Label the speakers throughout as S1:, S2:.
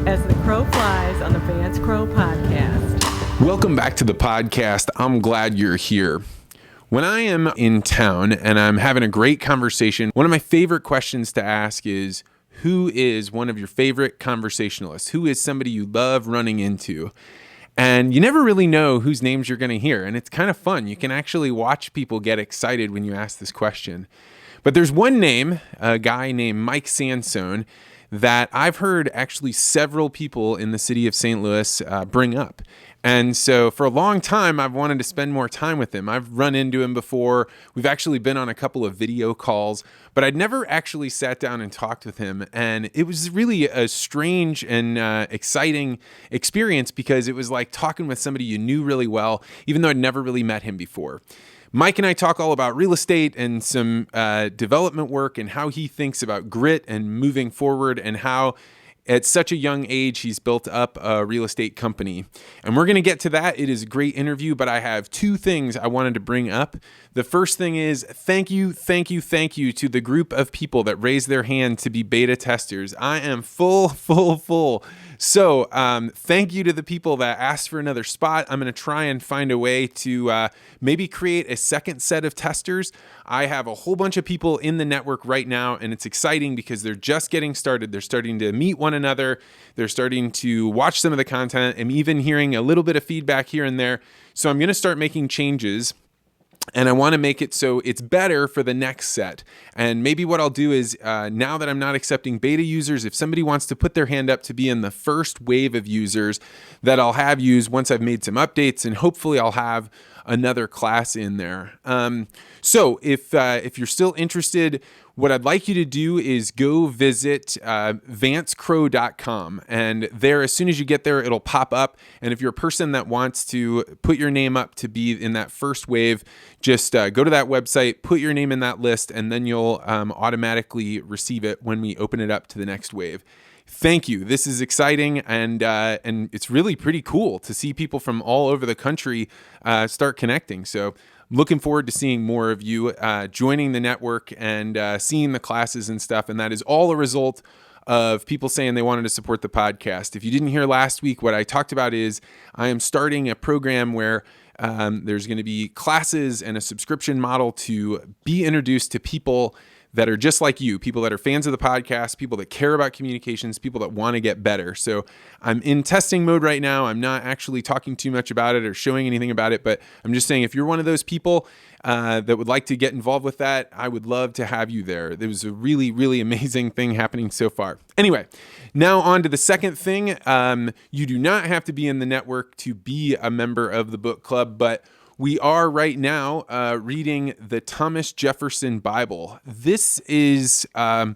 S1: as the crow flies on the Vance Crow podcast.
S2: Welcome back to the podcast. I'm glad you're here. When I am in town and I'm having a great conversation, one of my favorite questions to ask is, who is one of your favorite conversationalists? Who is somebody you love running into? And you never really know whose names you're going to hear. And it's kind of fun. You can actually watch people get excited when you ask this question. But there's one name, a guy named Mike Sansone, that I've heard actually several people in the city of St. Louis bring up. And so for a long time, I've wanted to spend more time with him. I've run into him before. We've actually been on a couple of video calls, but I'd never actually sat down and talked with him. And it was really a strange and exciting experience because it was like talking with somebody you knew really well, even though I'd never really met him before. Mike and I talk all about real estate and some development work and how he thinks about grit and moving forward and how at such a young age, he's built up a real estate company. And we're going to get to that. It is a great interview, but I have two things I wanted to bring up. The first thing is thank you to the group of people that raised their hand to be beta testers. I am full. So thank you to the people that asked for another spot. I'm going to try and find a way to maybe create a second set of testers. I have a whole bunch of people in the network right now, and it's exciting because they're just getting started. They're starting to meet one another. They're starting to watch some of the content. I'm even hearing a little bit of feedback here and there. So I'm going to start making changes. And I want to make it so it's better for the next set. And maybe what I'll do is, now that I'm not accepting beta users, if somebody wants to put their hand up to be in the first wave of users that I'll have use once I've made some updates, and hopefully I'll have another class in there. So if you're still interested, what I'd like you to do is go visit vancecrow.com, and there, as soon as you get there, it'll pop up. And if you're a person that wants to put your name up to be in that first wave, just go to that website, put your name in that list, and then you'll automatically receive it when we open it up to the next wave. Thank you. This is exciting, and it's really pretty cool to see people from all over the country start connecting. So looking forward to seeing more of you joining the network and seeing the classes and stuff. And that is all a result of people saying they wanted to support the podcast. If you didn't hear last week, what I talked about is I am starting a program where there's going to be classes and a subscription model to be introduced to people that are just like you, people that are fans of the podcast, people that care about communications, people that want to get better. So I'm in testing mode right now. I'm not actually talking too much about it or showing anything about it, but I'm just saying if you're one of those people that would like to get involved with that, I would love to have you there. There was a really, really amazing thing happening so far. Anyway, now on to the second thing. You do not have to be in the network to be a member of the book club, but we are right now reading the Thomas Jefferson Bible. This is a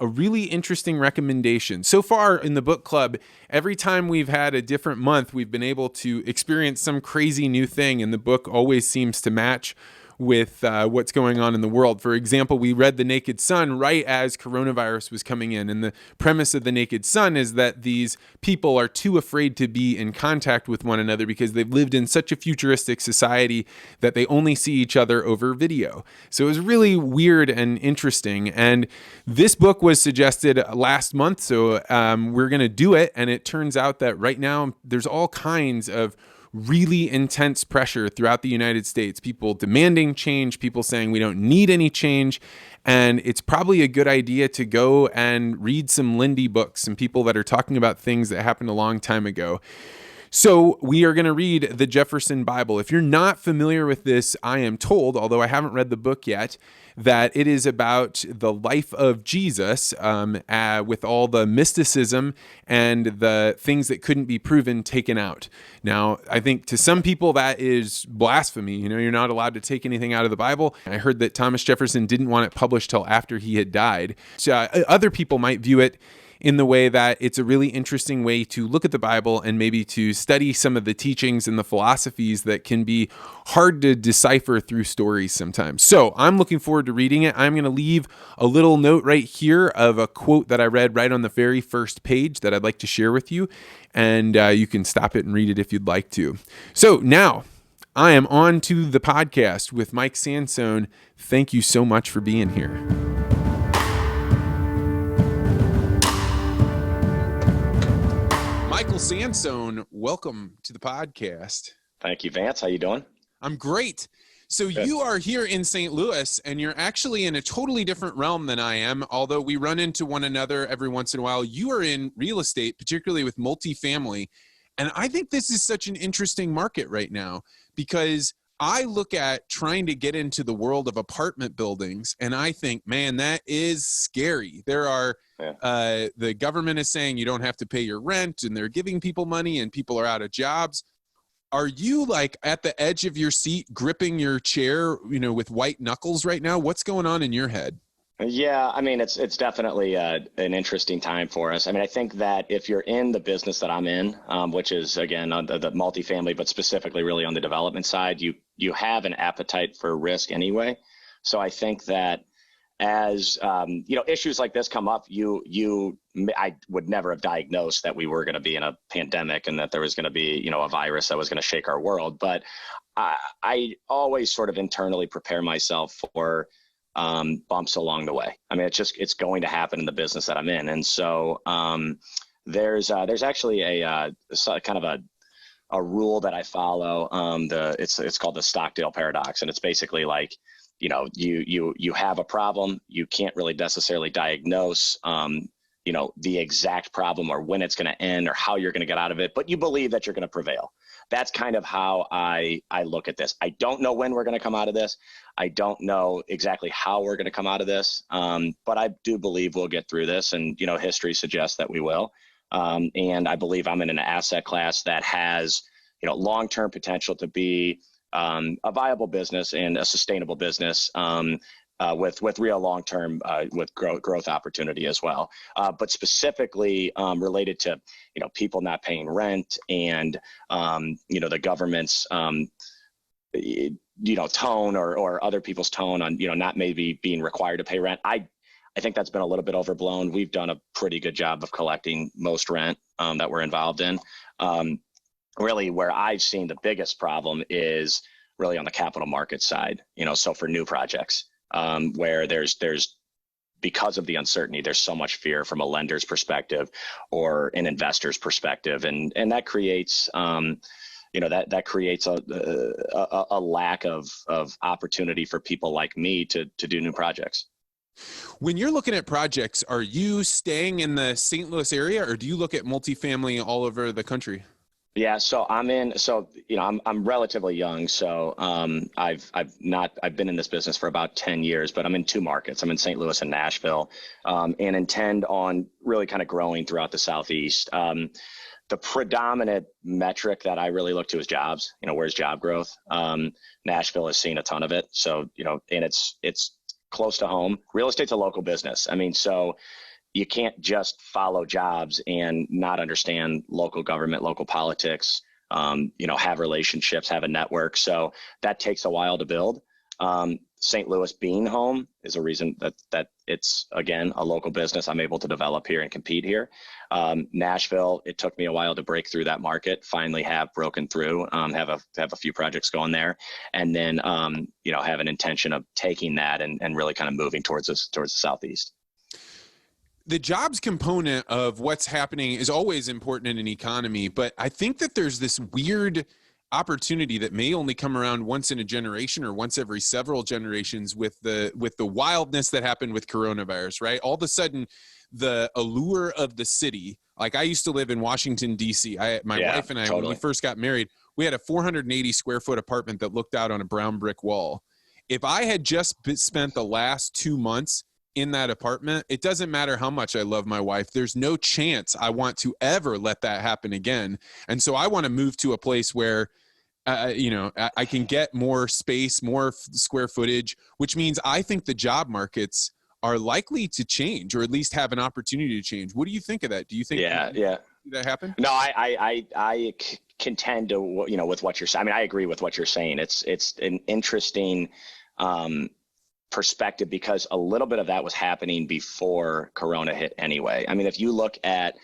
S2: really interesting recommendation. So far in the book club, every time we've had a different month, we've been able to experience some crazy new thing, and the book always seems to match with what's going on in the world. For example, we read The Naked Sun right as coronavirus was coming in. And the premise of The Naked Sun is that these people are too afraid to be in contact with one another because they've lived in such a futuristic society that they only see each other over video. So it was really weird and interesting. And this book was suggested last month. So we're going to do it. And it turns out that right now there's all kinds of really intense pressure throughout the United States, people demanding change, people saying we don't need any change. And it's probably a good idea to go and read some Lindy books, some people that are talking about things that happened a long time ago. So we are going to read the Jefferson Bible. If you're not familiar with this, I am told, although I haven't read the book yet, that it is about the life of Jesus with all the mysticism and the things that couldn't be proven taken out. Now, I think to some people that is blasphemy. You know, you're not allowed to take anything out of the Bible. I heard that Thomas Jefferson didn't want it published till after he had died. So other people might view it in the way that it's a really interesting way to look at the Bible and maybe to study some of the teachings and the philosophies that can be hard to decipher through stories sometimes. So I'm looking forward to reading it. I'm going to leave a little note right here of a quote that I read right on the very first page that I'd like to share with you. And you can stop it and read it if you'd like to. So now I am on to the podcast with Mike Sansone. Thank you so much for being here. Michael Sansone, welcome to the podcast.
S3: Thank you, Vance. How you doing?
S2: I'm great. So
S3: Good.
S2: You are here in St. Louis, and you're actually in a totally different realm than I am, although we run into one another every once in a while. You are in real estate, particularly with multifamily, and I think this is such an interesting market right now because I look at trying to get into the world of apartment buildings, and I think, man, that is scary. There are the government is saying you don't have to pay your rent, and they're giving people money, and people are out of jobs. Are you like at the edge of your seat, gripping your chair, with white knuckles right now? What's going on in your head?
S3: Yeah, I mean, it's definitely an interesting time for us. I mean, I think that if you're in the business that I'm in, which is, again, on the multifamily, but specifically really on the development side, you have an appetite for risk anyway. So I think that as issues like this come up, I would never have diagnosed that we were going to be in a pandemic and that there was going to be, a virus that was going to shake our world. But I always sort of internally prepare myself for bumps along the way. I mean, it's going to happen in the business that I'm in. And so there's actually a kind of a rule that I follow. It's called the Stockdale Paradox. And it's basically like, you have a problem, you can't really necessarily diagnose, the exact problem or when it's going to end or how you're going to get out of it, but you believe that you're going to prevail. That's kind of how I look at this. I don't know when we're going to come out of this. I don't know exactly how we're going to come out of this, but I do believe we'll get through this. And, history suggests that we will. And I believe I'm in an asset class that has, long-term potential to be a viable business and a sustainable business with real long-term with growth opportunity as well. But specifically related to people not paying rent and the government's tone or other people's tone on not maybe being required to pay rent. I think that's been a little bit overblown. We've done a pretty good job of collecting most rent that we're involved in. Really, where I've seen the biggest problem is really on the capital market side, so for new projects, where there's because of the uncertainty, there's so much fear from a lender's perspective or an investor's perspective. And that creates, that creates a lack of opportunity for people like me to do new projects.
S2: When you're looking at projects, are you staying in the St. Louis area or do you look at multifamily all over the country?
S3: Yeah, so I'm relatively young. So I've been in this business for about 10 years, but I'm in two markets. I'm in St. Louis and Nashville, and intend on really kind of growing throughout the Southeast. The predominant metric that I really look to is jobs. Where's job growth? Nashville has seen a ton of it. So, and it's close to home. Real estate's a local business. I mean, so you can't just follow jobs and not understand local government, local politics, have relationships, have a network. So that takes a while to build. St. Louis being home is a reason that it's, again, a local business I'm able to develop here and compete here. Nashville, it took me a while to break through that market, finally have broken through, have a few projects going there. And then, have an intention of taking that and really kind of moving towards the Southeast.
S2: The jobs component of what's happening is always important in an economy, but I think that there's this weird opportunity that may only come around once in a generation or once every several generations with the wildness that happened with coronavirus, right? All of a sudden, the allure of the city, like I used to live in Washington, D.C. My wife and I, totally. When we first got married, we had a 480 square foot apartment that looked out on a brown brick wall. If I had just spent the last 2 months in that apartment, it doesn't matter how much I love my wife. There's no chance I want to ever let that happen again. And so I want to move to a place where, I can get more space, more square footage, which means I think the job markets are likely to change or at least have an opportunity to change. What do you think of that? Do you think that happen?
S3: No, I contend to, with what you're saying. I mean, I agree with what you're saying. It's an interesting, perspective because a little bit of that was happening before Corona hit anyway. I mean, if you look at,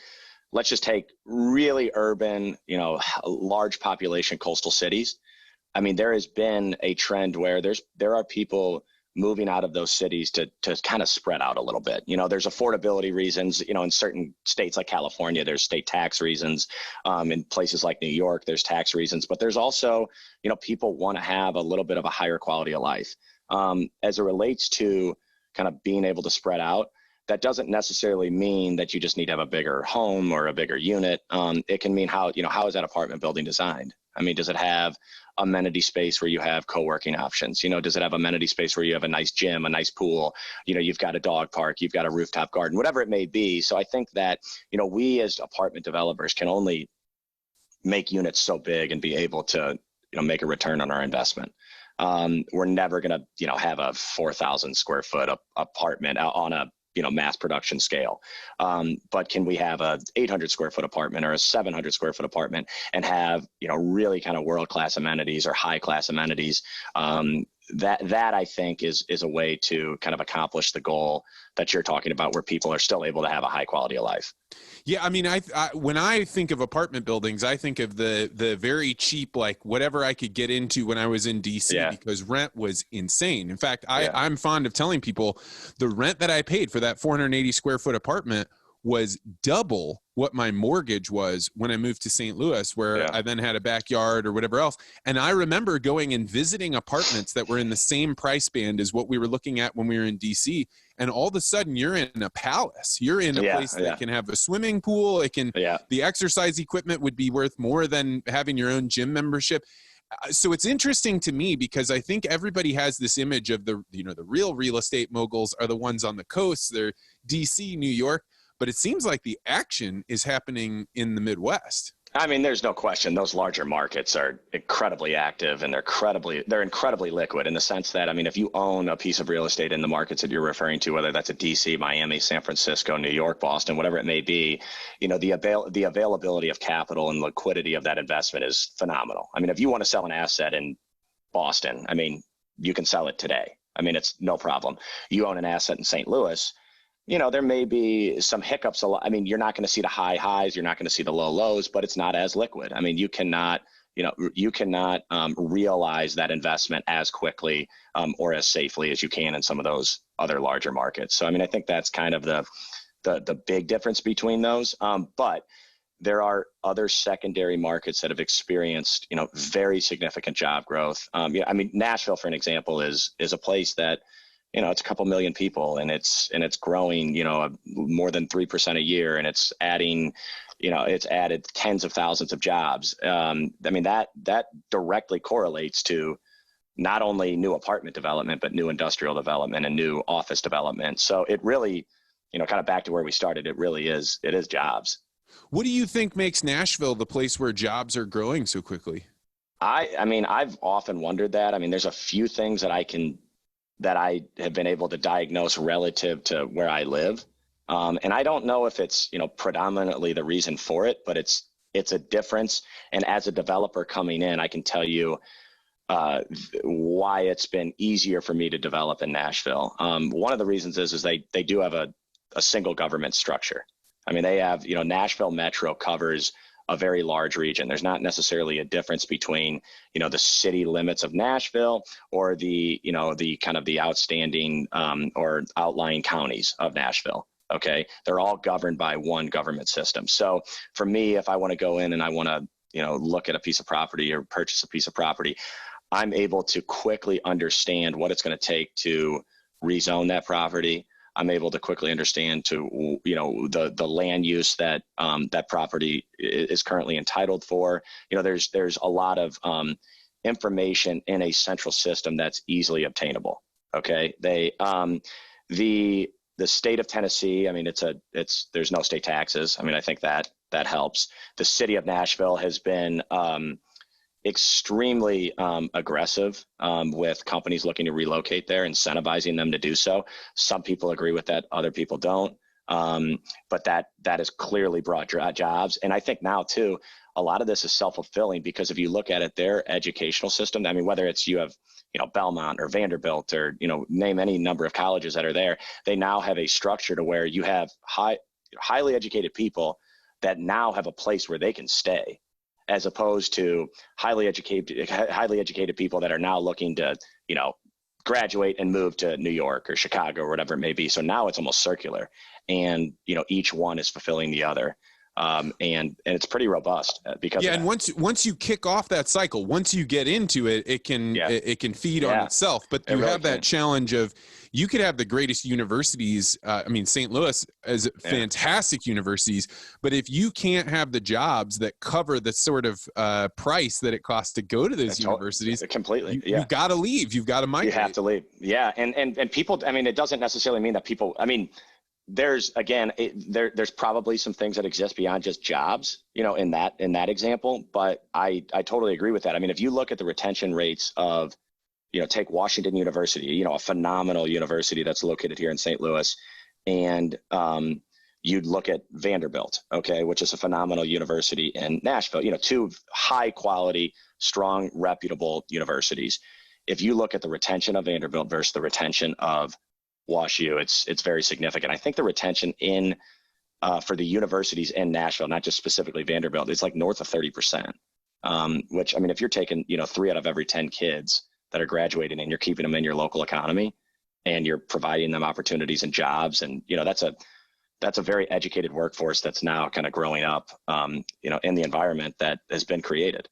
S3: let's just take really urban, large population coastal cities. I mean, there has been a trend where there are people moving out of those cities to kind of spread out a little bit. There's affordability reasons, in certain states like California, there's state tax reasons. In places like New York, there's tax reasons, but there's also, people want to have a little bit of a higher quality of life. As it relates to kind of being able to spread out, that doesn't necessarily mean that you just need to have a bigger home or a bigger unit. It can mean how is that apartment building designed? I mean, does it have amenity space where you have co-working options? Does it have amenity space where you have a nice gym, a nice pool? You've got a dog park, you've got a rooftop garden, whatever it may be. So I think that, we as apartment developers can only make units so big and be able to, make a return on our investment. We're never going to, have a 4,000 square foot apartment on a, mass production scale. But can we have a 800 square foot apartment or a 700 square foot apartment and have, really kind of world-class amenities or high-class amenities? That I think is a way to kind of accomplish the goal that you're talking about, where people are still able to have a high quality of life.
S2: Yeah, I mean, when I think of apartment buildings, I think of the very cheap, like whatever I could get into when I was in DC, because rent was insane. In fact, I'm fond of telling people the rent that I paid for that 480 square foot apartment was double what my mortgage was when I moved to St. Louis, where I then had a backyard or whatever else. And I remember going and visiting apartments that were in the same price band as what we were looking at when we were in DC. And all of a sudden you're in a palace. You're in a place that can have a swimming pool. It can, the exercise equipment would be worth more than having your own gym membership. So it's interesting to me because I think everybody has this image of the real real estate moguls are the ones on the coast. They're DC, New York. But it seems like the action is happening in the Midwest.
S3: I mean, there's no question those larger markets are incredibly active and they're incredibly liquid in the sense that, I mean, if you own a piece of real estate in the markets that you're referring to, whether that's a DC, Miami, San Francisco, New York, Boston, whatever it may be, the availability of capital and liquidity of that investment is phenomenal. I mean, if you want to sell an asset in Boston, I mean, you can sell it today. I mean, it's no problem. You own an asset in St. Louis, there may be some hiccups. I mean, you're not going to see the high highs, you're not going to see the low lows, but it's not as liquid. I mean, you cannot realize that investment as quickly or as safely as you can in some of those other larger markets. So, I mean, I think that's kind of the big difference between those. But there are other secondary markets that have experienced, very significant job growth. I mean, Nashville, for an example, is a place that, it's a couple million people and it's growing, more than 3% a year, and it's adding, it's added tens of thousands of jobs. I mean, that directly correlates to not only new apartment development, but new industrial development and new office development. So it really, kind of back to where we started, it is jobs.
S2: What do you think makes Nashville the place where jobs are growing so quickly?
S3: I mean, I've often wondered that. I mean, there's a few things that I have been able to diagnose relative to where I live. And I don't know if it's, predominantly the reason for it, but it's a difference. And as a developer coming in, I can tell you why it's been easier for me to develop in Nashville. One of the reasons is they do have a single government structure. I mean, they have, Nashville Metro covers a very large region. There's not necessarily a difference between, the city limits of Nashville or the kind of the outstanding or outlying counties of Nashville. Okay. They're all governed by one government system. So for me, if I want to go in and I want to, look at a piece of property or purchase a piece of property, I'm able to quickly understand what it's going to take to rezone that property. I'm able to quickly understand the land use that that property is currently entitled for. There's a lot of information in a central system that's easily obtainable. Okay, the state of Tennessee. I mean, there's no state taxes. I mean, I think that helps. The city of Nashville has been extremely aggressive with companies looking to relocate there, incentivizing them to do so. Some people agree with that, other people don't. But that has clearly brought jobs. And I think now too, a lot of this is self-fulfilling, because if you look at it, their educational system, I mean, whether it's you have, Belmont or Vanderbilt or, name any number of colleges that are there, they now have a structure to where you have highly educated people that now have a place where they can stay, as opposed to highly educated people that are now looking to, graduate and move to New York or Chicago or whatever it may be. So now it's almost circular, and each one is fulfilling the other. And it's pretty robust because
S2: and once you kick off that cycle, once you get into it, it can feed on itself. But you really have that challenge of, you could have the greatest universities. I mean, St. Louis is fantastic universities, but if you can't have the jobs that cover the sort of price that it costs to go to those universities,
S3: completely,
S2: you've got to leave. You've got to migrate.
S3: You have to leave. Yeah, and people. I mean, it doesn't necessarily mean that people. I mean, there's probably some things that exist beyond just jobs, in that example. But I totally agree with that. I mean, if you look at the retention rates of, take Washington University, a phenomenal university that's located here in St. Louis, and you'd look at Vanderbilt, which is a phenomenal university in Nashville, two high quality, strong, reputable universities. If you look at the retention of Vanderbilt versus the retention of WashU, it's very significant. I think the retention for the universities in Nashville, not just specifically Vanderbilt, it's like north of 30%, which, I mean, if you're taking, 3 out of every 10 kids that are graduating and you're keeping them in your local economy and you're providing them opportunities and jobs, and, that's a very educated workforce that's now kind of growing up, in the environment that has been created.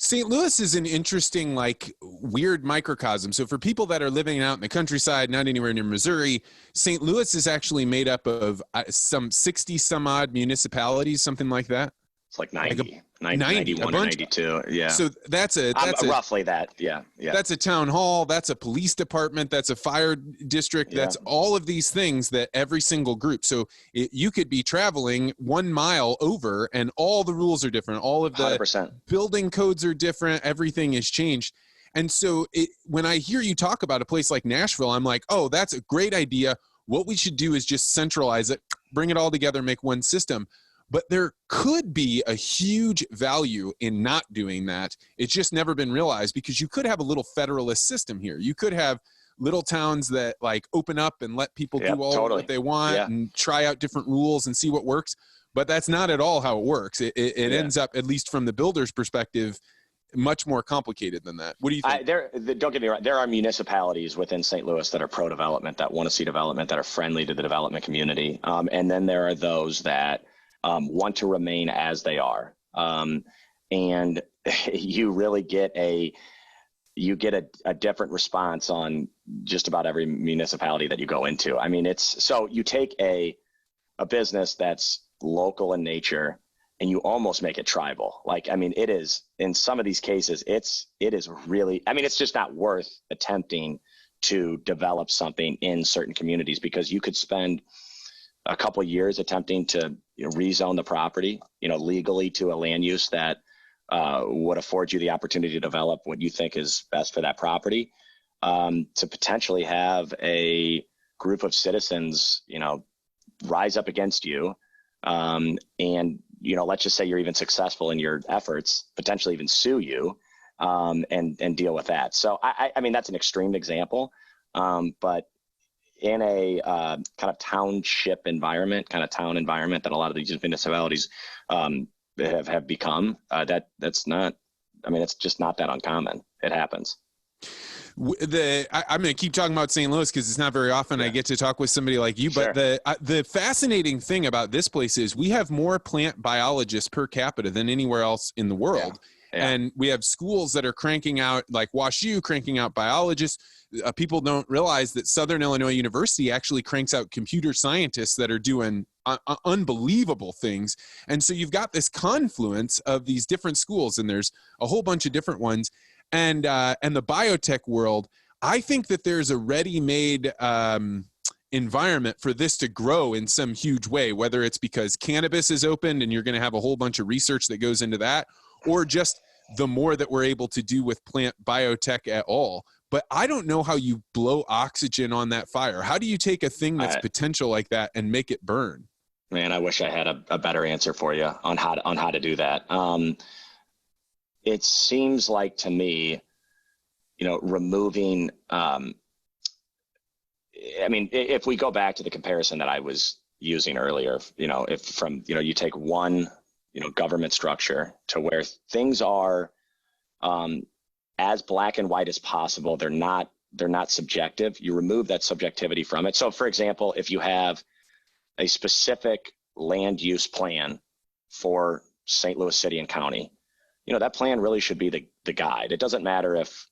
S2: St. Louis is an interesting, weird microcosm. So for people that are living out in the countryside, not anywhere near Missouri, St. Louis is actually made up of some 60 some odd municipalities, something like that.
S3: It's like 90, 91 or 92. Yeah.
S2: So that's
S3: roughly that. Yeah. Yeah.
S2: That's a town hall. That's a police department. That's a fire district. That's all of these things that every single group. So you could be traveling 1 mile over and all the rules are different. All of the
S3: 100%.
S2: Building codes are different. Everything is changed. And so when I hear you talk about a place like Nashville, I'm like, oh, that's a great idea. What we should do is just centralize it, bring it all together, make one system. But there could be a huge value in not doing that. It's just never been realized, because you could have a little federalist system here. You could have little towns that open up and let people do what they want and try out different rules and see what works. But that's not at all how it works. It ends up, at least from the builder's perspective, much more complicated than that. What do you think?
S3: Don't get me wrong. There are municipalities within St. Louis that are pro-development, that want to see development, that are friendly to the development community. And then there are those that want to remain as they are. And you really get a different response on just about every municipality that you go into. I mean, so you take a business that's local in nature and you almost make it tribal. It is, in some of these cases, it is really, it's just not worth attempting to develop something in certain communities, because you could spend a couple of years attempting to rezone the property, legally to a land use that would afford you the opportunity to develop what you think is best for that property, to potentially have a group of citizens, rise up against you, and let's just say you're even successful in your efforts, potentially even sue you, and deal with that. So I mean, that's an extreme example, but in a kind of township environment, kind of town environment that a lot of these municipalities have become, that's not, it's just not that uncommon. It happens.
S2: I'm going to keep talking about St. Louis because it's not very often I get to talk with somebody like you. But the fascinating thing about this place is we have more plant biologists per capita than anywhere else in the world. Yeah. And we have schools that are cranking out, like WashU, cranking out biologists. People don't realize that Southern Illinois University actually cranks out computer scientists that are doing unbelievable things. And so you've got this confluence of these different schools, and there's a whole bunch of different ones. And the biotech world, I think that there's a ready-made environment for this to grow in some huge way, whether it's because cannabis is opened and you're going to have a whole bunch of research that goes into that, or just the more that we're able to do with plant biotech at all. But I don't know how you blow oxygen on that fire. How do you take a thing that's potential like that and make it burn?
S3: Man, I wish I had a better answer for you on how to do that. It seems like to me, removing, if we go back to the comparison that I was using earlier, if from, you take one, government structure to where things are as black and white as possible. They're not not subjective. You remove that subjectivity from it. So for example, if you have a specific land use plan for St. Louis City and County, that plan really should be the guide. It doesn't matter if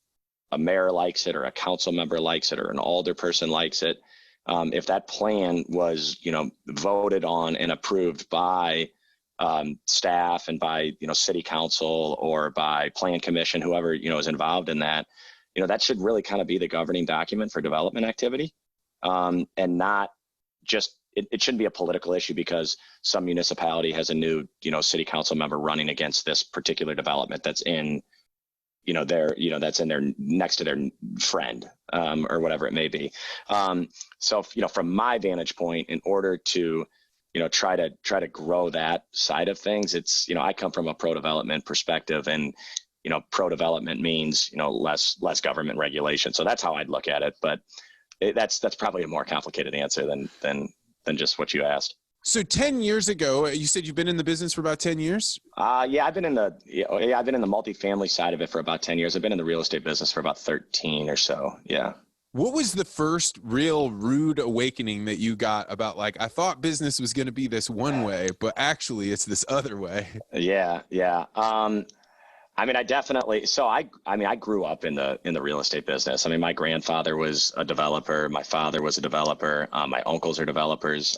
S3: a mayor likes it or a council member likes it or an alder person likes it. If that plan was, voted on and approved by staff and by, city council or by plan commission, whoever, is involved in that, that should really kind of be the governing document for development activity, and not just, it shouldn't be a political issue because some municipality has a new, city council member running against this particular development that's in, that's in their next to their friend, or whatever it may be. So, from my vantage point, in order to, try to grow that side of things, it's, I come from a pro-development perspective, and, pro-development means, less government regulation. So that's how I'd look at it. But that's probably a more complicated answer than just what you asked.
S2: So 10 years ago, you said you've been in the business for about 10 years?
S3: Yeah, I've been in the multifamily side of it for about 10 years. I've been in the real estate business for about 13 or so. Yeah.
S2: What was the first real rude awakening that you got about, like, I thought business was going to be this one way, but actually it's this other way? Yeah.
S3: I grew up in the real estate business. My grandfather was a developer. My father was a developer. My uncles are developers.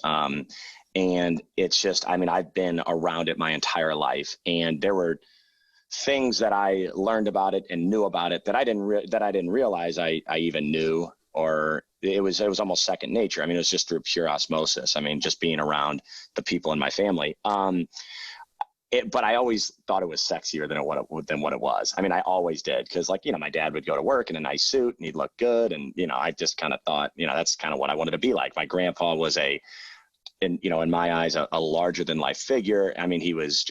S3: And it's just, I've been around it my entire life, and there were things that I learned about it and knew about it that I didn't realize I even knew, or it was almost second nature. It was just through pure osmosis. Just being around the people in my family. But I always thought it was sexier than what it was. I always did, because my dad would go to work in a nice suit and he'd look good, and I just kind of thought, that's kind of what I wanted to be like. My grandpa was in my eyes, a larger than life figure. He was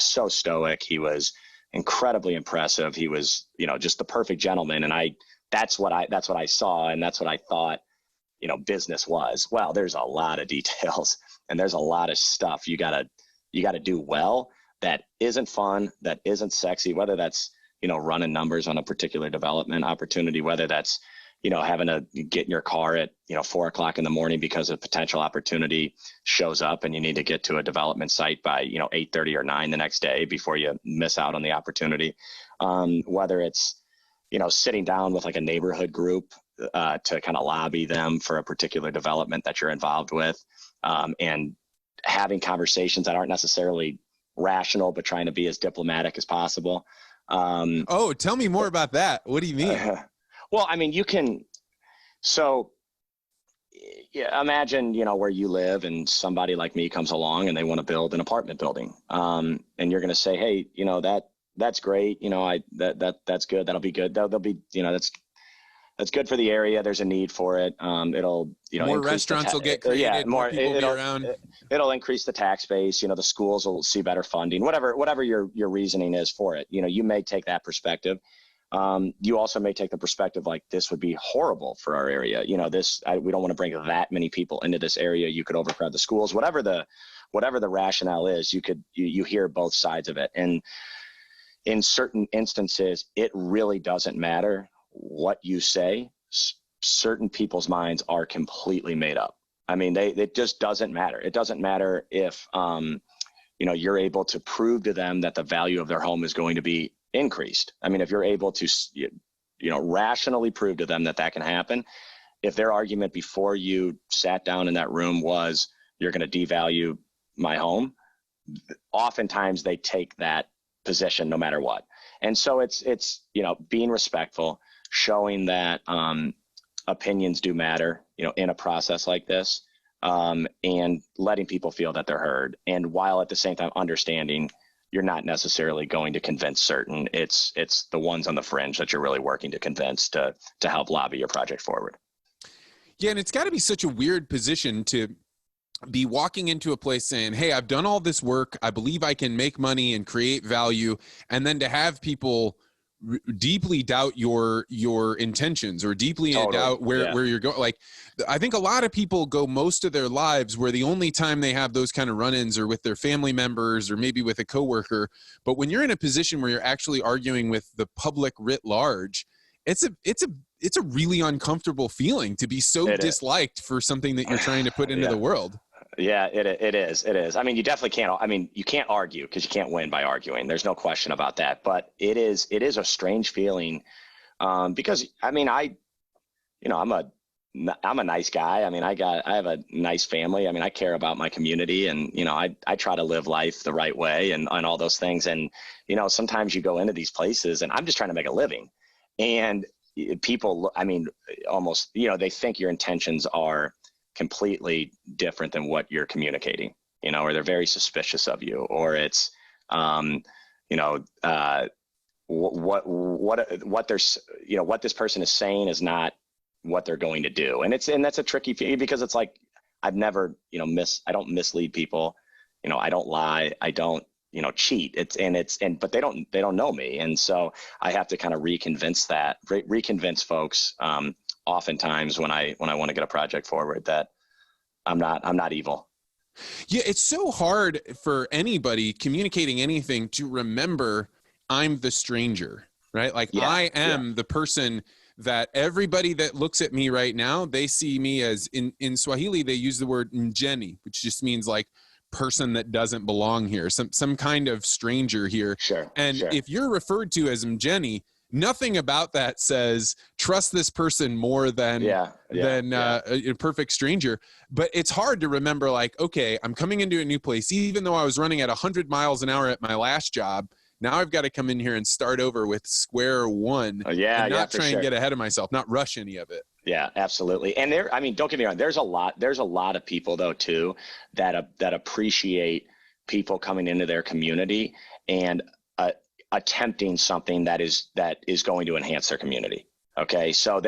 S3: so stoic. He was incredibly impressive. He was, just the perfect gentleman. And that's what I saw. And that's what I thought, business was. Well, there's a lot of details and there's a lot of stuff you gotta do well that isn't fun, that isn't sexy, whether that's, running numbers on a particular development opportunity, whether that's, having to get in your car at, 4:00 in the morning because a potential opportunity shows up and you need to get to a development site by, 8:30 or 9 the next day before you miss out on the opportunity. Whether it's, sitting down with like a neighborhood group to kind of lobby them for a particular development that you're involved with, and having conversations that aren't necessarily rational, but trying to be as diplomatic as possible.
S2: Tell me more about that. What do you mean?
S3: Well, you can, so yeah, imagine, where you live and somebody like me comes along and they want to build an apartment building. And you're going to say, hey, that's great. That's good. That'll be good. That'll be, that's good for the area. There's a need for it. It'll,
S2: more restaurants will get created. More people will be around.
S3: It'll increase the tax base. The schools will see better funding, whatever your reasoning is for it. You may take that perspective. You also may take the perspective like, this would be horrible for our area. We don't want to bring that many people into this area. You could overcrowd the schools, whatever the rationale is, you hear both sides of it. And in certain instances, it really doesn't matter what you say. Certain people's minds are completely made up. It just doesn't matter. It doesn't matter if, you're able to prove to them that the value of their home is going to be increased. If you're able to, rationally prove to them that can happen, if their argument before you sat down in that room was, you're going to devalue my home, oftentimes they take that position no matter what. And so it's, being respectful, showing that, opinions do matter, in a process like this, and letting people feel that they're heard. And while at the same time understanding you're not necessarily going to convince certain, it's the ones on the fringe that you're really working to convince to help lobby your project forward.
S2: Yeah. And it's got to be such a weird position to be walking into a place saying, hey, I've done all this work. I believe I can make money and create value. And then to have people deeply doubt your intentions, or deeply doubt where you're going. Like, I think a lot of people go most of their lives where the only time they have those kind of run-ins are with their family members or maybe with a coworker. But when you're in a position where you're actually arguing with the public writ large, it's a really uncomfortable feeling to be so disliked for something that you're trying to put into the world.
S3: Yeah, it is. I mean, you definitely can't. I mean, you can't argue because you can't win by arguing. There's no question about that. But it is a strange feeling because I mean, I'm a nice guy. I mean, I have a nice family. I mean, I care about my community, and I try to live life the right way and all those things. And sometimes you go into these places, and I'm just trying to make a living, and people, I mean, almost they think your intentions are completely different than what you're communicating, or they're very suspicious of you, or it's, what there's, what this person is saying is not what they're going to do. And that's a tricky thing because it's like, I've never, I don't mislead people. I don't lie. I don't, cheat. But they don't know me. And so I have to kind of reconvince folks, oftentimes when I want to get a project forward that I'm not evil.
S2: Yeah. It's so hard for anybody communicating anything to remember I'm the stranger, right? Like I am the person that everybody that looks at me right now, they see me as in Swahili, they use the word mgeni, which just means like person that doesn't belong here, some kind of stranger here.
S3: Sure.
S2: And if you're referred to as mgeni, nothing about that says trust this person more than a perfect stranger. But it's hard to remember, like, okay, I'm coming into a new place, even though I was running at 100 miles an hour at my last job. Now I've got to come in here and start over with square one and not try and get ahead of myself, not rush any of it.
S3: Yeah, absolutely. And don't get me wrong. There's a lot of people though too that appreciate people coming into their community and attempting something that is going to enhance their community. Okay. So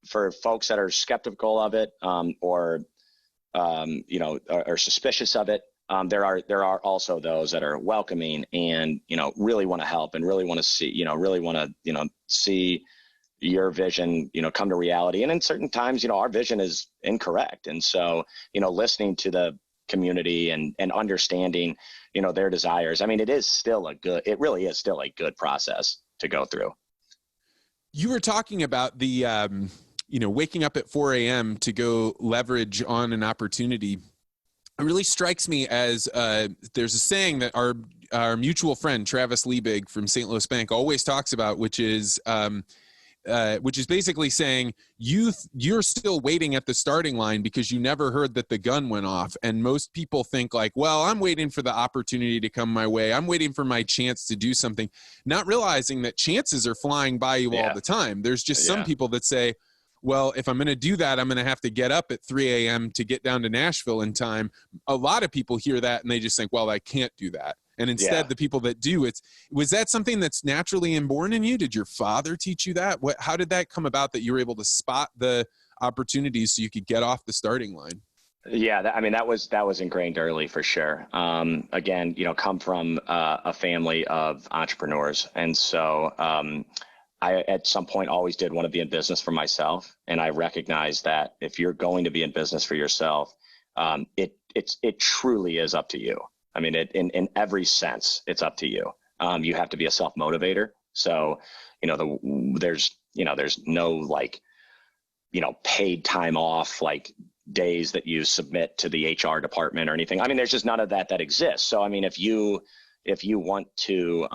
S3: for folks that are skeptical of it, or suspicious of it, there are also those that are welcoming and, really want to help and really want to see, see your vision, come to reality. And in certain times, our vision is incorrect. And so, listening to the community and understanding, their desires. I mean, it really is still a good process to go through.
S2: You were talking about the, waking up at 4 a.m. to go leverage on an opportunity. It really strikes me as there's a saying that our mutual friend, Travis Liebig from St. Louis Bank, always talks about, which is basically saying you're still waiting at the starting line because you never heard that the gun went off. And most people think like, well, I'm waiting for the opportunity to come my way. I'm waiting for my chance to do something, not realizing that chances are flying by you all the time. There's just some people that say, well, if I'm going to do that, I'm going to have to get up at 3 a.m. to get down to Nashville in time. A lot of people hear that and they just think, well, I can't do that. And instead, the people that do, was that something that's naturally inborn in you? Did your father teach you that? How did that come about that you were able to spot the opportunities so you could get off the starting line?
S3: Yeah, that was ingrained early for sure. Again, come from a family of entrepreneurs. And so I, at some point, always did want to be in business for myself. And I recognized that if you're going to be in business for yourself, it truly is up to you. I mean, in every sense, it's up to you. You have to be a self-motivator. So, there's no paid time off, like days that you submit to the HR department or anything. I mean, there's just none of that exists. So, I mean, if you want to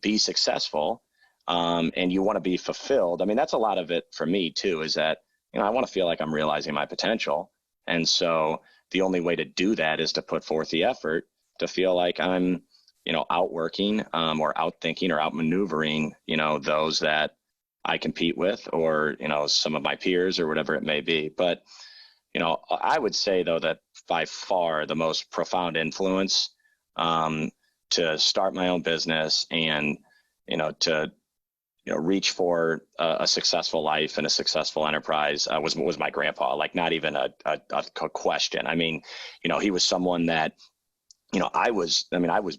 S3: be successful and you want to be fulfilled, I mean, that's a lot of it for me too, is that, I want to feel like I'm realizing my potential. And so the only way to do that is to put forth the effort to feel like I'm, outworking or outthinking or outmaneuvering, those that I compete with or, some of my peers or whatever it may be. But, I would say, though, that by far the most profound influence to start my own business and, to reach for a successful life and a successful enterprise was my grandpa. Like, not even a question. I mean, he was someone that, I was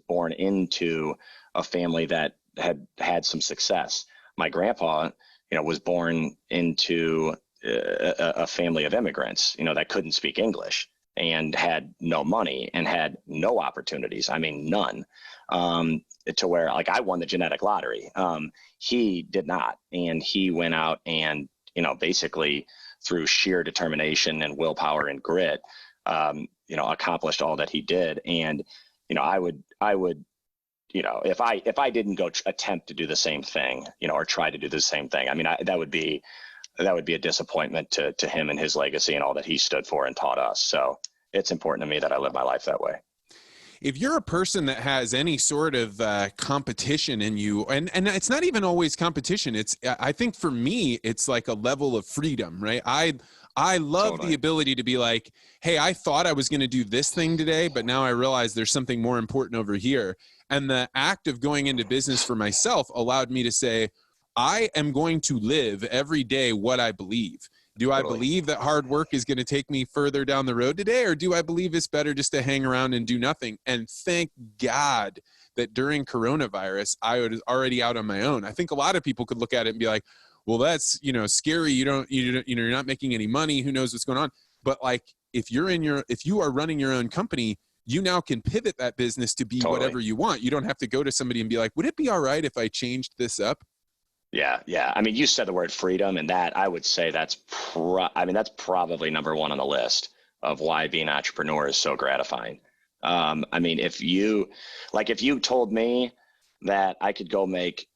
S3: born into a family that had some success. My grandpa, was born into a family of immigrants, that couldn't speak English. and had no money and had no opportunities. I mean, none. To where like I won the genetic lottery. He did not. And he went out and, basically through sheer determination and willpower and grit, accomplished all that he did. And, I would, if I didn't go attempt to do the same thing, or try to do the same thing, I mean, that would be a disappointment to him and his legacy and all that he stood for and taught us. So it's important to me that I live my life that way.
S2: If you're a person that has any sort of competition in you, and it's not even always competition, I think for me, it's like a level of freedom, right? I love
S3: Totally.
S2: the ability to be like, hey, I thought I was going to do this thing today, but now I realize there's something more important over here. And the act of going into business for myself allowed me to say, I am going to live every day what I believe. Do I believe that hard work is going to take me further down the road today, or do I believe it's better just to hang around and do nothing? And thank God that during coronavirus, I was already out on my own. I think a lot of people could look at it and be like, well, that's, scary. You're not making any money. Who knows what's going on? But like, if you are running your own company, you now can pivot that business to be whatever you want. You don't have to go to somebody and be like, would it be all right if I changed this up?
S3: Yeah. I mean, you said the word freedom, and that I would say that's probably number one on the list of why being an entrepreneur is so gratifying. I mean, if you told me that I could go make,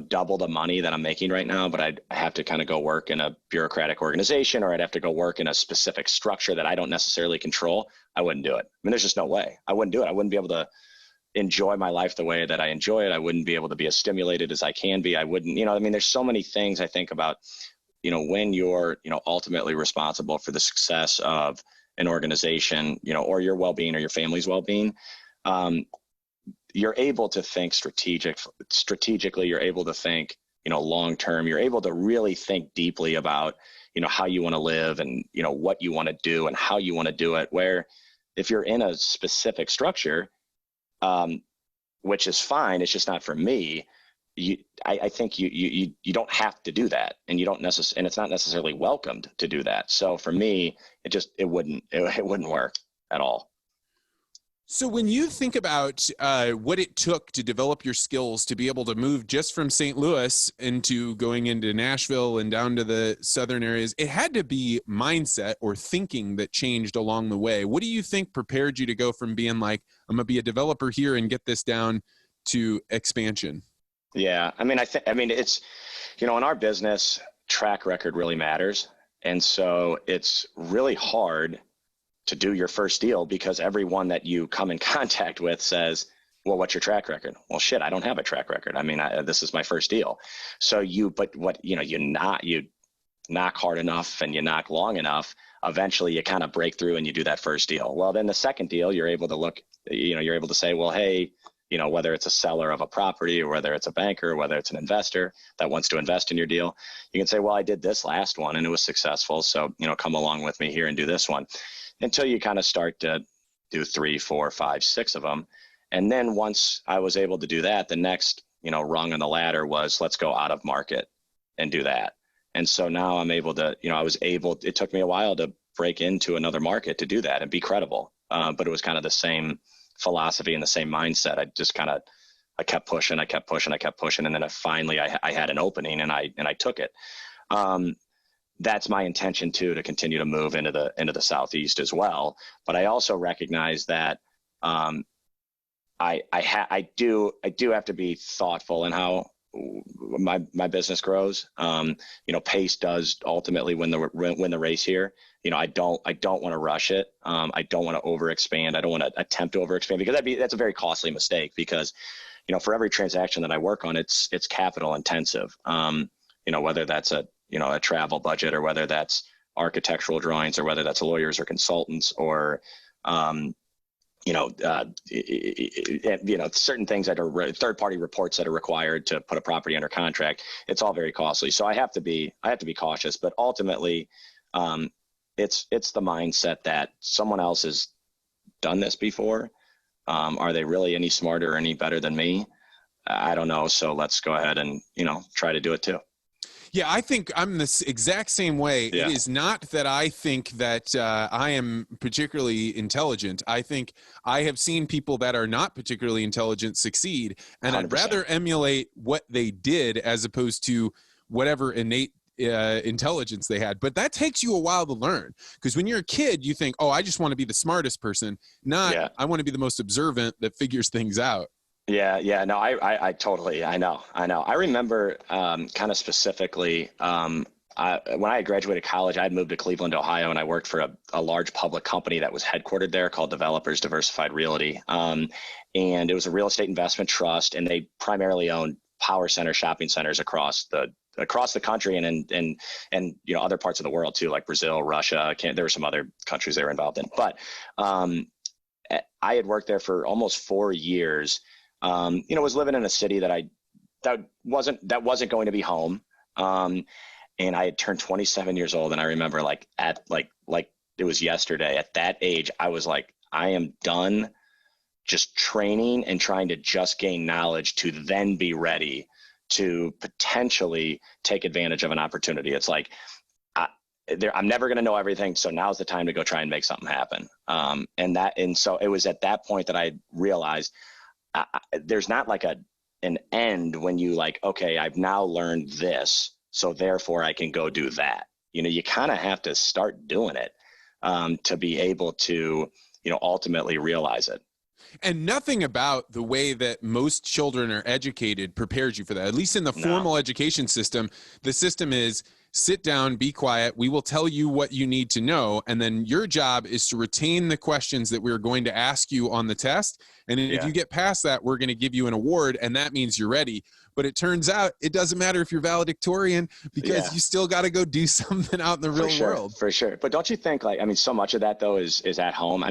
S3: double the money that I'm making right now, but I have to kind of go work in a bureaucratic organization, or I'd have to go work in a specific structure that I don't necessarily control, I wouldn't do it. I mean, there's just no way. I wouldn't do it. I wouldn't be able to enjoy my life the way that I enjoy it. I wouldn't be able to be as stimulated as I can be. I wouldn't, there's so many things I think about, when you're, ultimately responsible for the success of an organization, or your well-being or your family's well-being. You're able to think strategically, you're able to think, long-term, you're able to really think deeply about, how you want to live and, what you want to do and how you want to do it. Where if you're in a specific structure, which is fine, it's just not for me. I think you don't have to do that, and and it's not necessarily welcomed to do that. So for me, it wouldn't work at all.
S2: So when you think about what it took to develop your skills to be able to move just from St. Louis into going into Nashville and down to the southern areas, it had to be mindset or thinking that changed along the way. What do you think prepared you to go from being like, I'm going to be a developer here and get this down, to expansion?
S3: Yeah. I mean, it's, in our business, track record really matters. And so it's really hard to do your first deal, because everyone that you come in contact with says, well, what's your track record? Well, shit, I don't have a track record. I mean, this is my first deal. So you knock hard enough and you knock long enough, eventually you kind of break through and you do that first deal. Well, then the second deal, you're able to say, well, hey, whether it's a seller of a property or whether it's a banker or whether it's an investor that wants to invest in your deal, you can say, well, I did this last one and it was successful. So, come along with me here and do this one, until you kind of start to do 3, 4, 5, 6 of them. And then once I was able to do that, the next, rung on the ladder was, let's go out of market and do that. And so now I'm able to, it took me a while to break into another market to do that and be credible. But it was kind of the same philosophy and the same mindset. I kept pushing. And then I had an opening and I took it. That's my intention too, to continue to move into the Southeast as well. But I also recognize that I do have to be thoughtful in how my business grows. Pace does ultimately win the race here. I don't want to rush it. I don't want to overexpand. I don't want to attempt to overexpand, because that's a very costly mistake, because for every transaction that I work on, it's capital intensive. Whether that's a travel budget, or whether that's architectural drawings, or whether that's lawyers or consultants, or certain things that are third-party reports that are required to put a property under contract. It's all very costly. So I have to be cautious, but ultimately, it's the mindset that someone else has done this before. Are they really any smarter or any better than me? I don't know. So let's go ahead and, try to do it too.
S2: Yeah, I think I'm the exact same way.
S3: Yeah.
S2: It is not that I think that I am particularly intelligent. I think I have seen people that are not particularly intelligent succeed, and I'd
S3: 100%.
S2: rather emulate what they did as opposed to whatever innate intelligence they had. But that takes you a while to learn, because when you're a kid, you think, oh, I just want to be the smartest person, not I want to be the most observant that figures things out.
S3: Yeah. No, I totally, I know. I remember kind of specifically when I had graduated college, I had moved to Cleveland, Ohio, and I worked for a large public company that was headquartered there called Developers Diversified Realty. And it was a real estate investment trust, and they primarily owned power center shopping centers across the country and other parts of the world too, like Brazil, Russia. There were some other countries they were involved in, but I had worked there for almost 4 years. Was living in a city that wasn't going to be home. And I had turned 27 years old. And I remember like it was yesterday, at that age, I was like, I am done just training and trying to just gain knowledge to then be ready to potentially take advantage of an opportunity. It's like, I'm never going to know everything. So now's the time to go try and make something happen. And so it was at that point that I realized there's not like an end when you like, okay, I've now learned this, so therefore I can go do that. You kind of have to start doing it to be able to, ultimately realize it.
S2: And nothing about the way that most children are educated prepares you for that. At least in the formal education system, the system is sit down, be quiet. We will tell you what you need to know. And then your job is to retain the questions that we're going to ask you on the test. And if you get past that, we're going to give you an award. And that means you're ready. But it turns out it doesn't matter if you're valedictorian, because you still got to go do something out in the real world.
S3: For sure. But don't you think so much of that though is at home.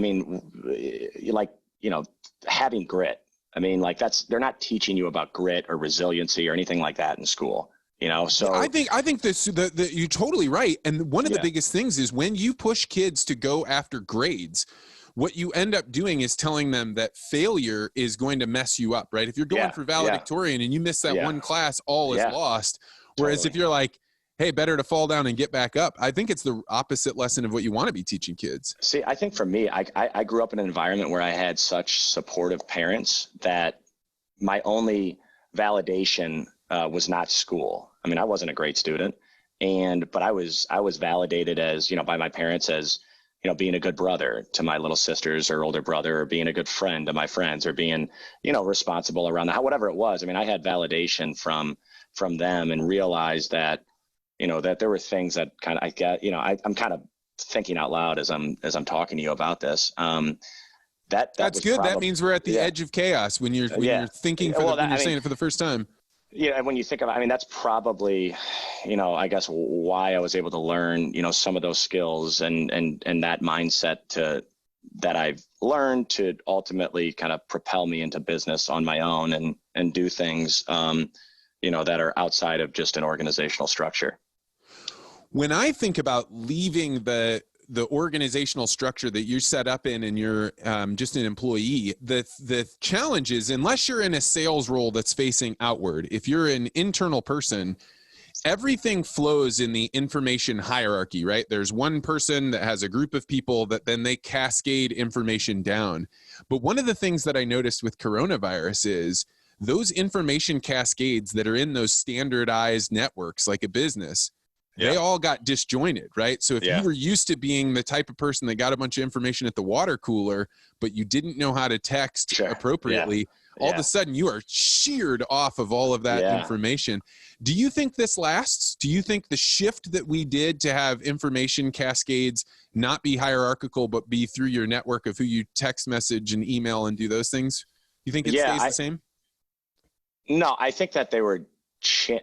S3: Having grit. They're not teaching you about grit or resiliency or anything like that in school. So
S2: I think this, you're totally right. And one of the biggest things is when you push kids to go after grades, what you end up doing is telling them that failure is going to mess you up, right? If you're going for valedictorian and you miss that one class, all is lost. Whereas if you're like, hey, better to fall down and get back up, I think it's the opposite lesson of what you want to be teaching kids.
S3: See, I think for me, I grew up in an environment where I had such supportive parents that my only validation was not school. I wasn't a great student, but I was validated as, by my parents as, being a good brother to my little sisters or older brother, or being a good friend to my friends, or being, responsible around whatever it was. I had validation from them, and realized that, that there were things that kind of, I'm kind of thinking out loud as I'm talking to you about this.
S2: That's good. That means we're at the edge of chaos when you're thinking when you're saying it for the first time.
S3: Yeah. And when you think about, that's probably, I guess why I was able to learn, some of those skills and that mindset that I've learned to ultimately kind of propel me into business on my own and do things, that are outside of just an organizational structure.
S2: When I think about leaving the organizational structure that you're set up in and you're just an employee, the challenge is, unless you're in a sales role that's facing outward, if you're an internal person, everything flows in the information hierarchy, right? There's one person that has a group of people that then they cascade information down. But one of the things that I noticed with coronavirus is those information cascades that are in those standardized networks like a business, they all got disjointed, right? So if you were used to being the type of person that got a bunch of information at the water cooler, but you didn't know how to text appropriately, all of a sudden you are sheared off of all of that information. Do you think this lasts? Do you think the shift that we did to have information cascades not be hierarchical, but be through your network of who you text message and email and do those things, you think it stays the same?
S3: No, I think that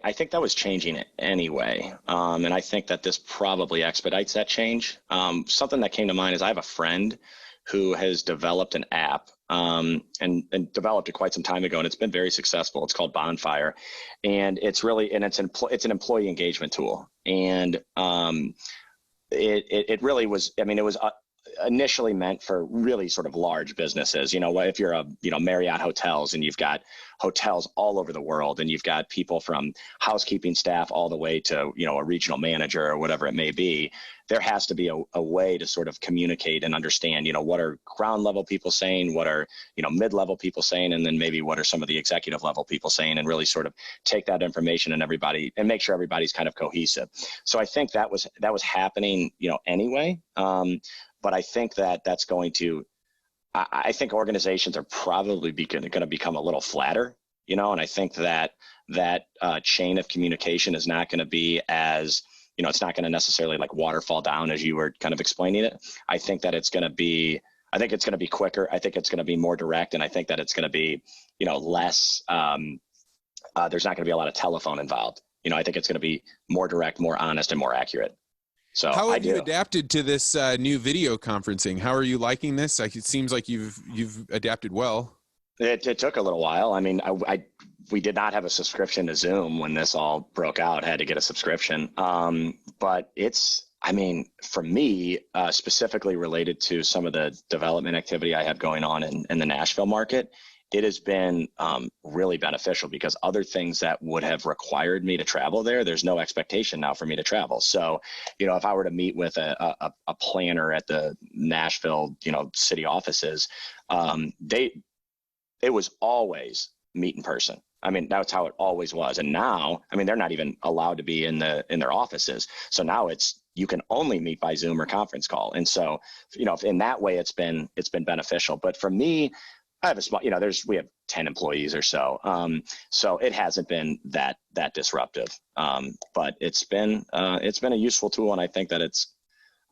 S3: I think that was changing it anyway. And I think that this probably expedites that change. Something that came to mind is I have a friend who has developed an app and developed it quite some time ago, and it's been very successful. It's called Bonfire, and it's an employee engagement tool. And it really was, it was initially meant for really sort of large businesses. If you're Marriott Hotels, and you've got hotels all over the world, and you've got people from housekeeping staff all the way to, a regional manager or whatever it may be, there has to be a way to sort of communicate and understand, what are ground level people saying, what are, mid-level people saying, and then maybe what are some of the executive level people saying, and really sort of take that information and make sure everybody's kind of cohesive. So I think that was happening, anyway. But I think that's going to, I think organizations are probably going to become a little flatter, and I think that chain of communication is not going to be as, it's not going to necessarily like waterfall down as you were kind of explaining it. I think it's going to be quicker. I think it's going to be more direct. And I think that it's going to be, less, there's not going to be a lot of telephone involved. I think it's going to be more direct, more honest, and more accurate. So
S2: how have you adapted to this new video conferencing? How are you liking this? It seems like you've adapted well.
S3: It took a little while. I mean, we did not have a subscription to Zoom when this all broke out. Had to get a subscription. But for me, specifically related to some of the development activity I have going on in the Nashville market, it has been really beneficial, because other things that would have required me to travel there's no expectation now for me to travel. So, if I were to meet with a planner at the Nashville, city offices, it was always meet in person. I mean, that's how it always was. And now, they're not even allowed to be in their offices. So now you can only meet by Zoom or conference call. And so, in that way, it's been beneficial. But for me, I have a small, we have 10 employees or so. So it hasn't been that disruptive. But it's been a useful tool. And I think that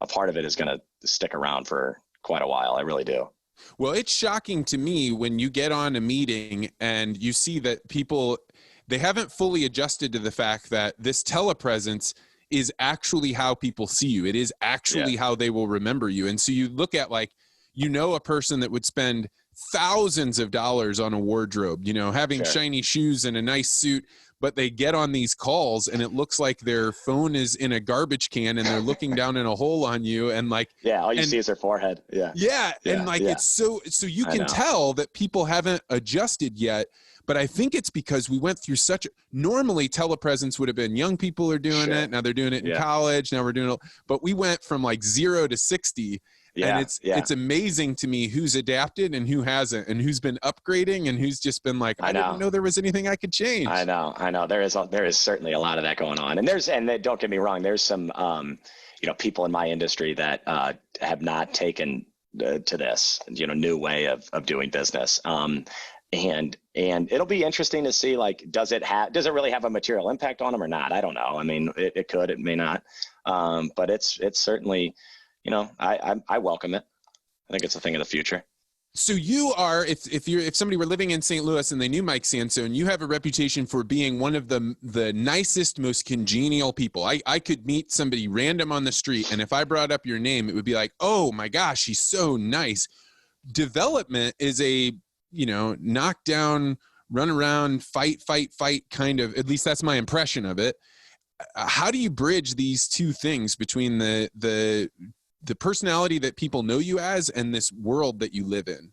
S3: a part of it is going to stick around for quite a while. I really do.
S2: Well, it's shocking to me when you get on a meeting and you see that people, they haven't fully adjusted to the fact that this telepresence is actually how people see you. It is actually how they will remember you. And so you look at a person that would spend thousands of dollars on a wardrobe, having shiny shoes and a nice suit, but they get on these calls and it looks like their phone is in a garbage can and they're looking down in a hole on you. And
S3: all you see is their forehead.
S2: It's so you can tell that people haven't adjusted yet. But I think it's because we went through normally telepresence would have been young people are doing it. Now they're doing it in college. Now we're doing it. But we went from 0 to 60. And it's amazing to me who's adapted and who hasn't, and who's been upgrading and who's just been I didn't know there was anything I could change.
S3: I know. There is certainly a lot of that going on. And don't get me wrong, there's some, people in my industry that have not taken to this, new way of doing business. And it'll be interesting to see, does it really have a material impact on them or not? I don't know. It could, it may not. But it's certainly, I welcome it. I think it's a thing of the future.
S2: So you are, if somebody were living in St. Louis and they knew Mike Sansone, you have a reputation for being one of the nicest, most congenial people. I could meet somebody random on the street, and if I brought up your name, it would be like, oh my gosh, he's so nice. Development is a, knock down, run around, fight kind of, at least that's my impression of it. How do you bridge these two things between the personality that people know you as and this world that you live in?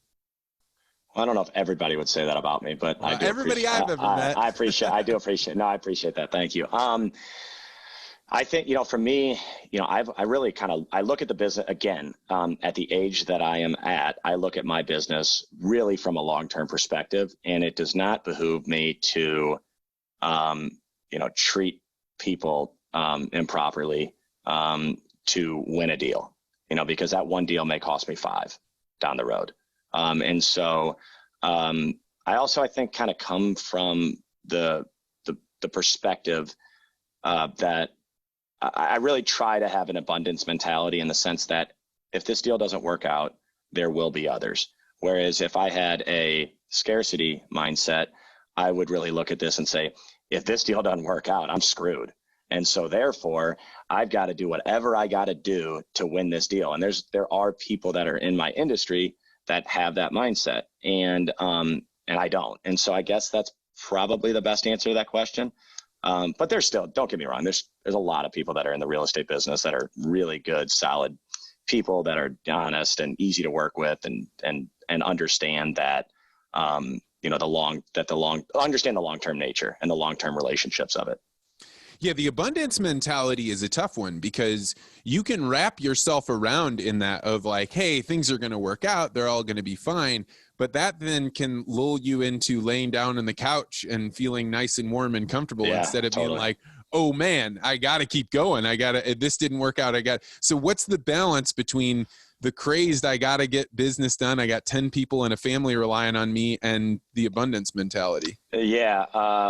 S3: Well, I don't know if everybody would say that about me, but I do.
S2: Everybody I've ever met.
S3: I appreciate. No, I appreciate that. Thank you. I think, for me, I really I look at the business again, at the age that I am at, I look at my business really from a long-term perspective, and it does not behoove me to, treat people, improperly, to win a deal, because that one deal may cost me 5 down the road. And so, I also, I think, kind of come from the perspective, that I really try to have an abundance mentality, in the sense that if this deal doesn't work out, there will be others. Whereas if I had a scarcity mindset, I would really look at this and say, if this deal doesn't work out, I'm screwed. And so therefore, I've got to do whatever I got to do to win this deal. And there are people that are in my industry that have that mindset, and I don't. And so I guess that's probably the best answer to that question. But there's still, don't get me wrong, there's a lot of people that are in the real estate business that are really good, solid, people that are honest and easy to work with and understand that, understand the long-term nature and the long-term relationships of it.
S2: Yeah, the abundance mentality is a tough one because you can wrap yourself around in that of like, hey, things are going to work out. They're all going to be fine. But that then can lull you into laying down on the couch and feeling nice and warm and comfortable instead of being like, oh man, I got to keep going. This didn't work out. So what's the balance between the crazed, I got to get business done, I got 10 people and a family relying on me, and the abundance mentality?
S3: Yeah.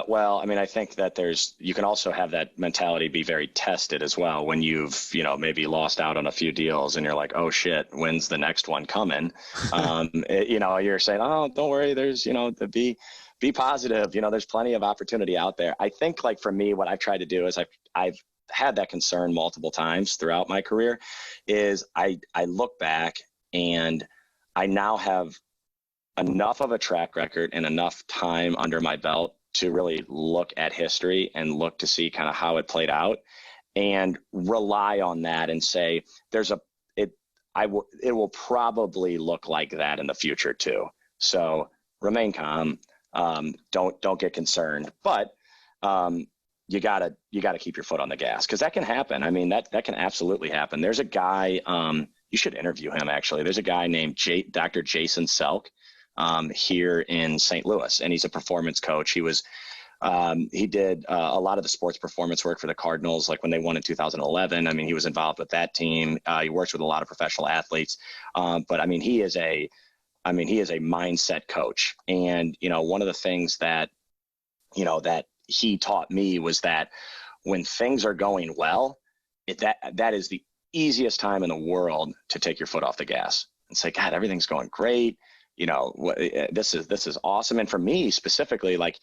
S3: Well, I mean, I think that you can also have that mentality be very tested as well when you've, maybe lost out on a few deals and you're like, oh shit, when's the next one coming? You're saying, oh, don't worry. There's, be positive. There's plenty of opportunity out there. I think like for me, what I've tried to do is I've had that concern multiple times throughout my career is I look back and I now have enough of a track record and enough time under my belt to really look at history and look to see kind of how it played out and rely on that and say, it will probably look like that in the future too. So remain calm. Don't get concerned, but, you gotta keep your foot on the gas, because that can happen. I mean, that can absolutely happen. There's a guy, you should interview him actually. There's a guy named Dr. Jason Selk here in St. Louis, and he's a performance coach. He did a lot of the sports performance work for the Cardinals, like when they won in 2011. I mean, he was involved with that team. He works with a lot of professional athletes, but I mean, he is a mindset coach. And, one of the things that he taught me was that when things are going well, that is the easiest time in the world to take your foot off the gas and say, God, everything's going great. This is awesome. And for me specifically, like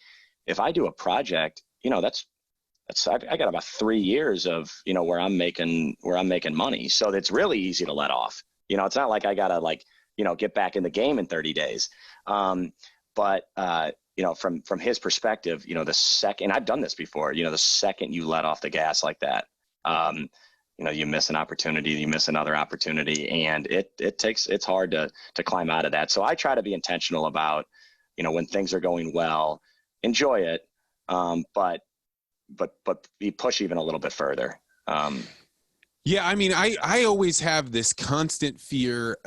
S3: if I do a project, I got about 3 years of, where I'm making money. So it's really easy to let off. It's not like I gotta get back in the game in 30 days. But from his perspective, the second, I've done this before, the second you let off the gas like that, you miss an opportunity, you miss another opportunity, and it's hard to climb out of that. So I try to be intentional about, when things are going well, enjoy it. But you push even a little bit further.
S2: Yeah, I mean, I always have this constant fear.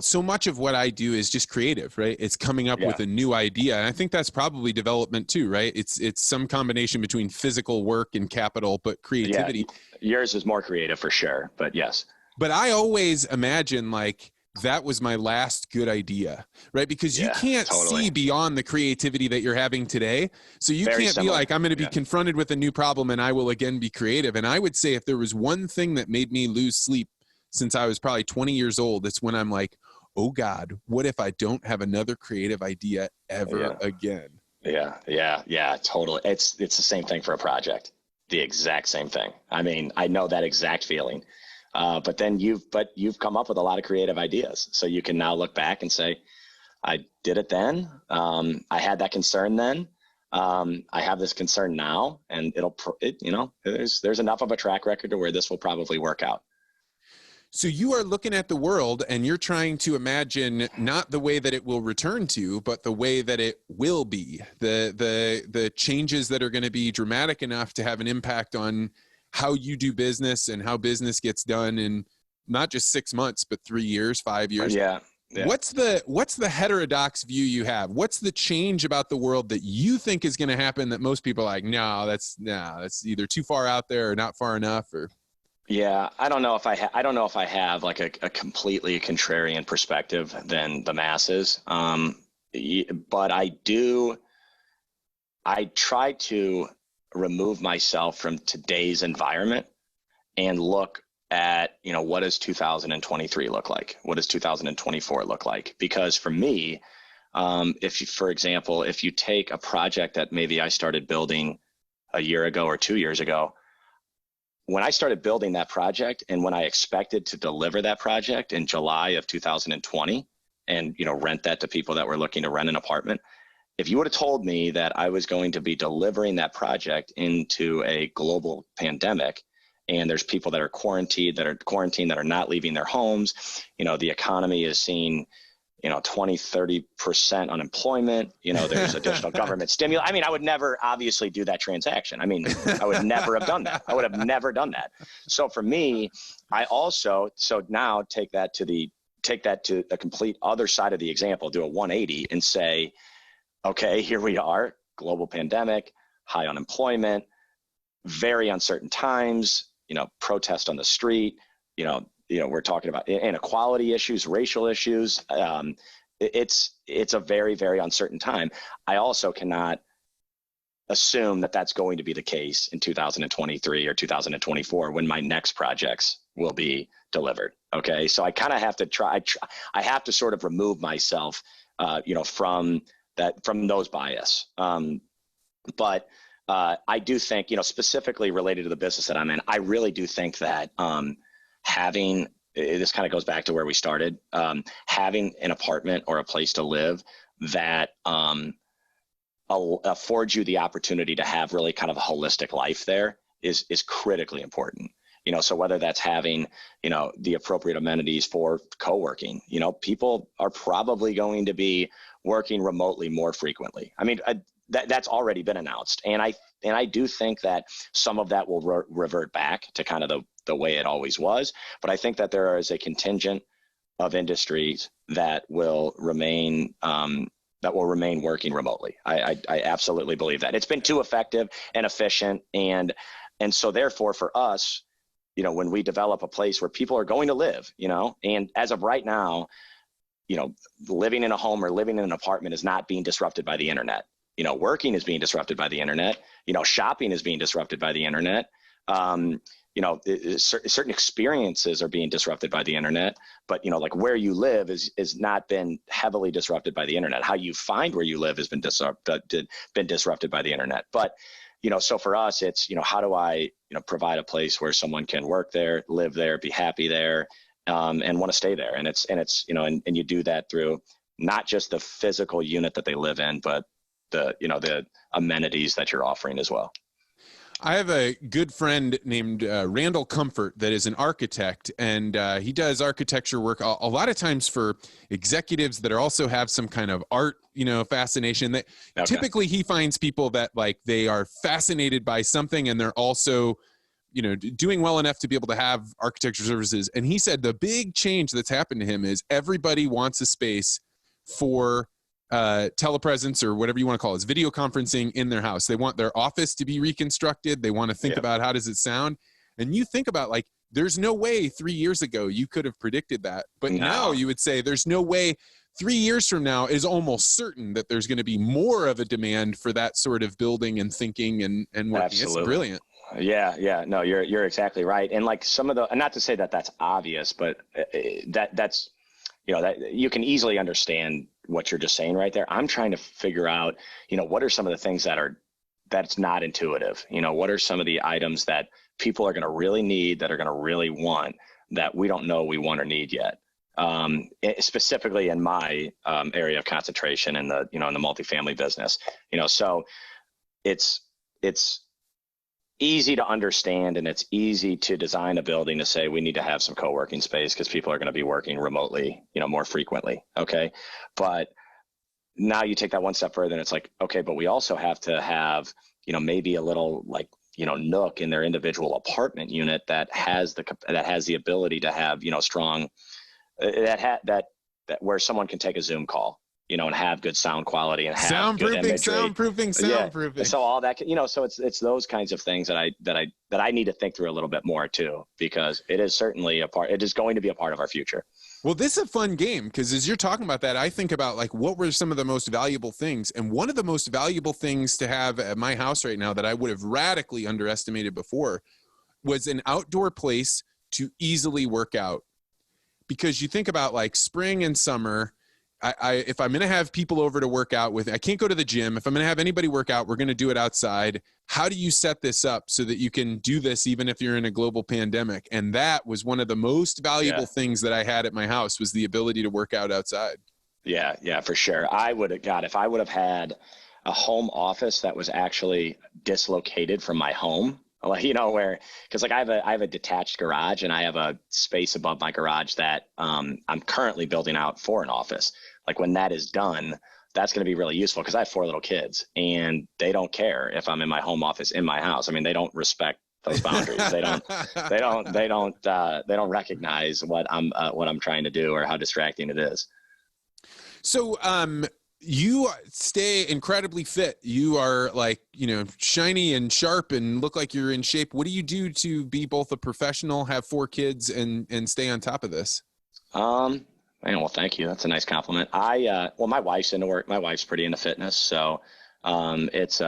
S2: So much of what I do is just creative, right? It's coming up with a new idea. And I think that's probably development too, right? It's some combination between physical work and capital, but creativity.
S3: Yeah. Yours is more creative for sure, but yes.
S2: But I always imagine like that was my last good idea, right? Because you can't see beyond the creativity that you're having today. So you can't be like, I'm going to be confronted with a new problem and I will again be creative. And I would say if there was one thing that made me lose sleep since I was probably 20 years old, it's when I'm like, oh God, what if I don't have another creative idea ever again?
S3: Yeah, totally. It's the same thing for a project. The exact same thing. I mean, I know that exact feeling. But then you've come up with a lot of creative ideas. So you can now look back and say, I did it then. I had that concern then. I have this concern now, and there's enough of a track record to where this will probably work out.
S2: So you are looking at the world and you're trying to imagine not the way that it will return to, but the way that it will be, the changes that are going to be dramatic enough to have an impact on how you do business and how business gets done in not just 6 months, but 3 years, 5 years.
S3: Yeah.
S2: What's the heterodox view you have? What's the change about the world that you think is going to happen that most people are like, no, that's either too far out there or not far enough? Or
S3: yeah, I don't know if I have like a completely contrarian perspective than the masses. But I try to remove myself from today's environment and look at, what does 2023 look like? What does 2024 look like? Because for me, for example, if you take a project that maybe I started building a year ago or 2 years ago, when I started building that project and when I expected to deliver that project in July of 2020 and, rent that to people that were looking to rent an apartment, if you would have told me that I was going to be delivering that project into a global pandemic and there's people that are quarantined that are not leaving their homes. The economy is seeing 20-30% unemployment. There's additional government stimulus. I mean, I would never obviously do that transaction. I mean, I would never have done that. I would have never done that. So for me, now take that to the complete other side of the example, do a 180 and say, okay, here we are, global pandemic, high unemployment, very uncertain times, protest on the street, we're talking about inequality issues, racial issues. It's a very, very uncertain time. I also cannot assume that that's going to be the case in 2023 or 2024 when my next projects will be delivered. Okay. So I kind of have to I have to sort of remove myself, from those bias. But I do think, specifically related to the business that I'm in, I really do think that, having, this kind of goes back to where we started, having an apartment or a place to live that affords you the opportunity to have really kind of a holistic life there is critically important. So whether that's having, the appropriate amenities for co-working, people are probably going to be working remotely more frequently. I mean, that's already been announced. And I do think that some of that will revert back to kind of the way it always was. But I think that there is a contingent of industries that will remain working remotely. I absolutely believe that. It's been too effective and efficient. And so therefore for us, when we develop a place where people are going to live, and as of right now, living in a home or living in an apartment is not being disrupted by the internet. Working is being disrupted by the internet. Shopping is being disrupted by the internet. Certain experiences are being disrupted by the internet, but like where you live is not been heavily disrupted by the internet. How you find where you live has been disrupted by the internet. But so for us, it's how do I provide a place where someone can work there, live there, be happy there, and want to stay there. And it's and you do that through not just the physical unit that they live in, but the amenities that you're offering as well.
S2: I have a good friend named Randall Comfort that is an architect, and he does architecture work a lot of times for executives that also have some kind of art, fascination. That typically he finds people that like they are fascinated by something, and they're also, doing well enough to be able to have architecture services. And he said the big change that's happened to him is everybody wants a space for telepresence or whatever you want to call it, video conferencing in their house. They want their office to be reconstructed. They want to think about how does it sound. And you think about like, there's no way 3 years ago you could have predicted that. But now you would say there's no way 3 years from now is almost certain that there's going to be more of a demand for that sort of building and thinking and working.
S3: Absolutely.
S2: It's brilliant.
S3: Yeah. No, you're exactly right. And like some of and not to say that that's obvious, but that's, that you can easily understand what you're just saying right there. I'm trying to figure out, what are some of the things that's not intuitive? What are some of the items that people are going to really need, that are going to really want, that we don't know we want or need yet? Specifically in my area of concentration in the, in the multifamily business, so it's easy to understand, and it's easy to design a building to say we need to have some co-working space because people are going to be working remotely, more frequently. Okay. But now you take that one step further and it's like, okay, but we also have to have, maybe a little like, nook in their individual apartment unit that has the ability to have, strong, that where someone can take a Zoom call, and have good sound quality and have soundproofing. So all that, so it's those kinds of things that I need to think through a little bit more too, because it is certainly it is going to be a part of our future.
S2: Well, this is a fun game because as you're talking about that, I think about like, what were some of the most valuable things? And one of the most valuable things to have at my house right now that I would have radically underestimated before was an outdoor place to easily work out. Because you think about like spring and summer, if I'm going to have people over to work out with, I can't go to the gym. If I'm going to have anybody work out, we're going to do it outside. How do you set this up so that you can do this even if you're in a global pandemic? And that was one of the most valuable things that I had at my house was the ability to work out outside.
S3: Yeah, for sure. If I would have had a home office that was actually dislocated from my home, Like, where, because like I have a detached garage, and I have a space above my garage that I'm currently building out for an office. Like when that is done, that's going to be really useful because I have 4 little kids, and they don't care if I'm in my home office in my house. I mean, they don't respect those boundaries. They don't recognize what I'm trying to do or how distracting it is.
S2: So, you stay incredibly fit. You are like, shiny and sharp and look like you're in shape. What do you do to be both a professional, have 4 kids, and stay on top of this?
S3: Well, thank you. That's a nice compliment. Well, my wife's into work. My wife's pretty into fitness. So, it's,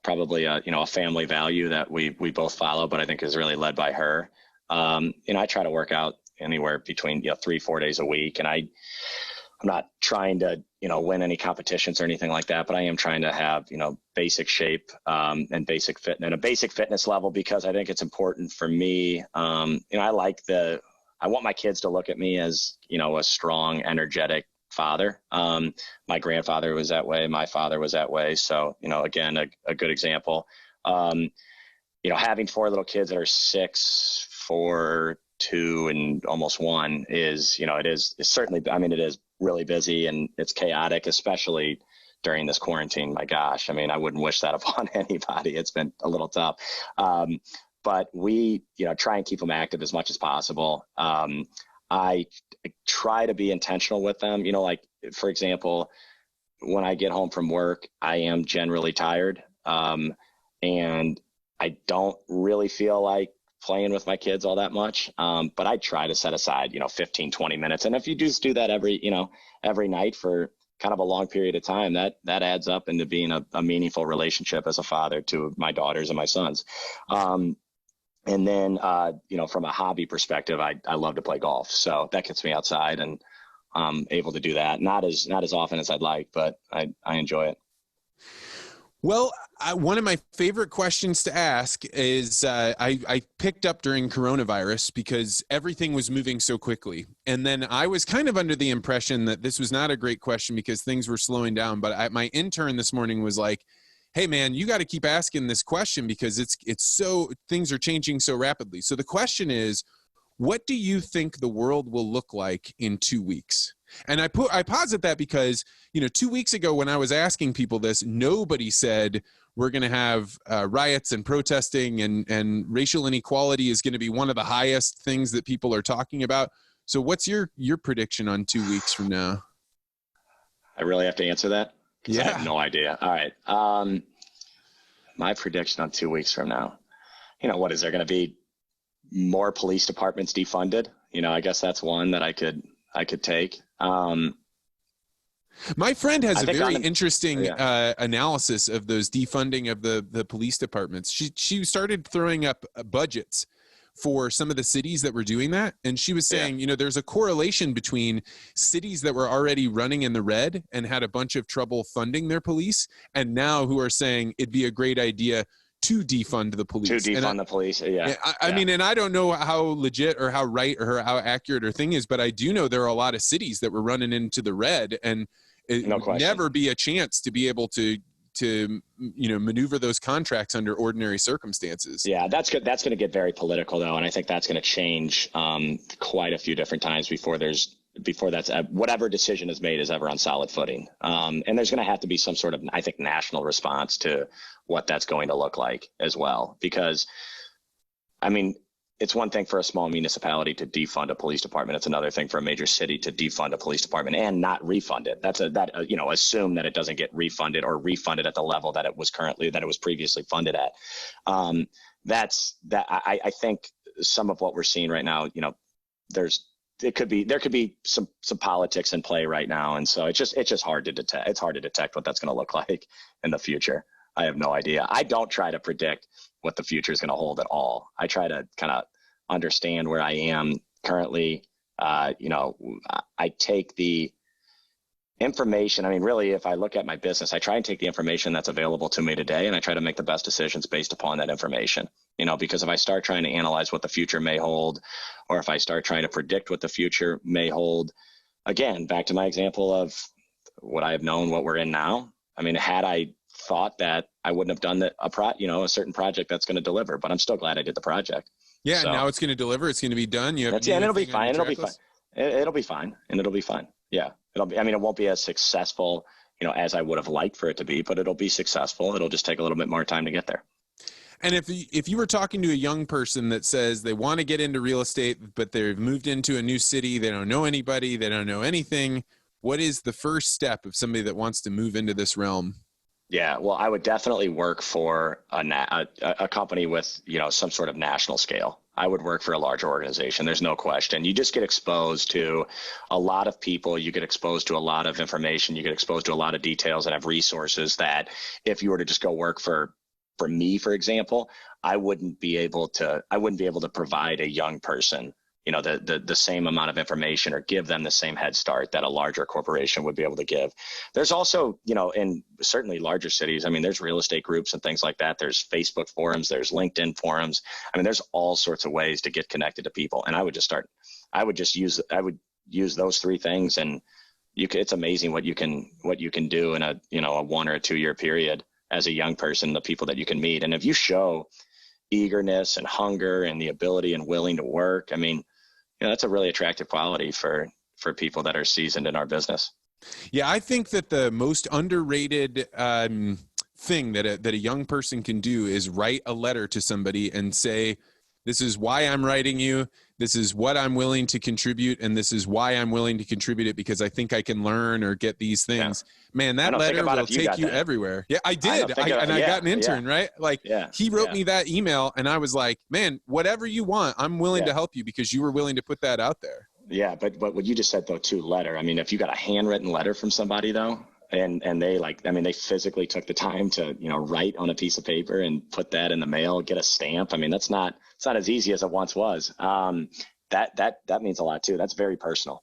S3: probably a family value that we both follow, but I think is really led by her. I try to work out anywhere between 3-4 days a week, and I'm not trying to win any competitions or anything like that, but I am trying to have basic shape and basic fitness and a basic fitness level, because I think it's important for me. I want my kids to look at me as a strong, energetic father. My grandfather was that way. My father was that way. So, again, a good example. Having 4 little kids that are 6, 4, 2, and almost 1 is, it's certainly, it is really busy and it's chaotic, especially during this quarantine. My gosh, I wouldn't wish that upon anybody. It's been a little tough. But we, try and keep them active as much as possible. I try to be intentional with them. Like, for example, when I get home from work, I am generally tired. And I don't really feel like playing with my kids all that much. But I try to set aside, 15, 20 minutes. And if you just do that every night for kind of a long period of time, that adds up into being a meaningful relationship as a father to my daughters and my sons. And then, from a hobby perspective, I love to play golf. So that gets me outside, and I'm able to do that. Not as often as I'd like, but I enjoy it.
S2: Well, one of my favorite questions to ask is I picked up during coronavirus because everything was moving so quickly. And then I was kind of under the impression that this was not a great question because things were slowing down. But my intern this morning was like, hey man, you got to keep asking this question because things are changing so rapidly. So the question is, what do you think the world will look like in 2 weeks? And I posit that because, 2 weeks ago when I was asking people this, nobody said we're going to have riots and protesting and racial inequality is going to be one of the highest things that people are talking about. So what's your prediction on 2 weeks from now?
S3: I really have to answer that?
S2: Yeah.
S3: I have no idea. All right. My prediction on 2 weeks from now, what is there going to be? More police departments defunded? I guess that's one that I could take.
S2: My friend has a very interesting analysis of those defunding of the police departments. She started throwing up budgets for some of the cities that were doing that. And she was saying, there's a correlation between cities that were already running in the red and had a bunch of trouble funding their police, and now who are saying it'd be a great idea to defund the police.
S3: The police,
S2: I mean, and I don't know how legit or how right or how accurate her thing is, but I do know there are a lot of cities that were running into the red, and it would never be a chance to be able to maneuver those contracts under ordinary circumstances.
S3: Yeah, that's good. That's going to get very political though, and I think that's going to change quite a few different times before that's whatever decision is made is ever on solid footing. And there's going to have to be some sort of, I think, national response to what that's going to look like as well. Because, it's one thing for a small municipality to defund a police department. It's another thing for a major city to defund a police department and not refund it. Assume that it doesn't get refunded or refunded at the level that it was previously funded at. I think some of what we're seeing right now, there could be some politics in play right now. And so it's just hard to detect. It's hard to detect what that's going to look like in the future. I have no idea. I don't try to predict what the future is going to hold at all. I try to kind of understand where I am currently. I take the information. Really, if I look at my business, I try and take the information that's available to me today, and I try to make the best decisions based upon that information. Because if I start trying to analyze what the future may hold, or if I start trying to predict what the future may hold, again, back to my example of what I have known, what we're in now. Had I thought that I wouldn't have done a certain project that's going to deliver, but I'm still glad I did the project.
S2: Yeah.
S3: So,
S2: now it's going to deliver. It's going to be done. You have
S3: and it'll be fine. It'll be fine. It'll be fine. And it'll be fine. Yeah. It won't be as successful, as I would have liked for it to be, but it'll be successful. It'll just take a little bit more time to get there.
S2: And if you were talking to a young person that says they want to get into real estate, but they've moved into a new city, they don't know anybody, they don't know anything, what is the first step of somebody that wants to move into this realm?
S3: Yeah, well, I would definitely work for a company with, some sort of national scale. I would work for a larger organization. There's no question. You just get exposed to a lot of people. You get exposed to a lot of information. You get exposed to a lot of details and have resources that if you were to just go work for me, for example, I wouldn't be able to provide a young person, the same amount of information or give them the same head start that a larger corporation would be able to give. There's also, in certainly larger cities, there's real estate groups and things like that. There's Facebook forums, there's LinkedIn forums. There's all sorts of ways to get connected to people. And I would use those three things, and it's amazing what you can do in a 1 or 2 year period as a young person, the people that you can meet. And if you show eagerness and hunger and the ability and willing to work, that's a really attractive quality for people that are seasoned in our business.
S2: Yeah, I think that the most underrated thing that a young person can do is write a letter to somebody and say, this is why I'm writing you. This is what I'm willing to contribute. And this is why I'm willing to contribute it, because I think I can learn or get these things. Yeah. Man, that letter will take you everywhere. Yeah, I did. I got an intern, right? He wrote me that email and I was like, man, whatever you want, I'm willing to help you, because you were willing to put that out there.
S3: Yeah. But what you just said though, too, letter. if you got a handwritten letter from somebody though, and they they physically took the time to, write on a piece of paper and put that in the mail, get a stamp. It's not as easy as it once was. That means a lot too. That's very personal.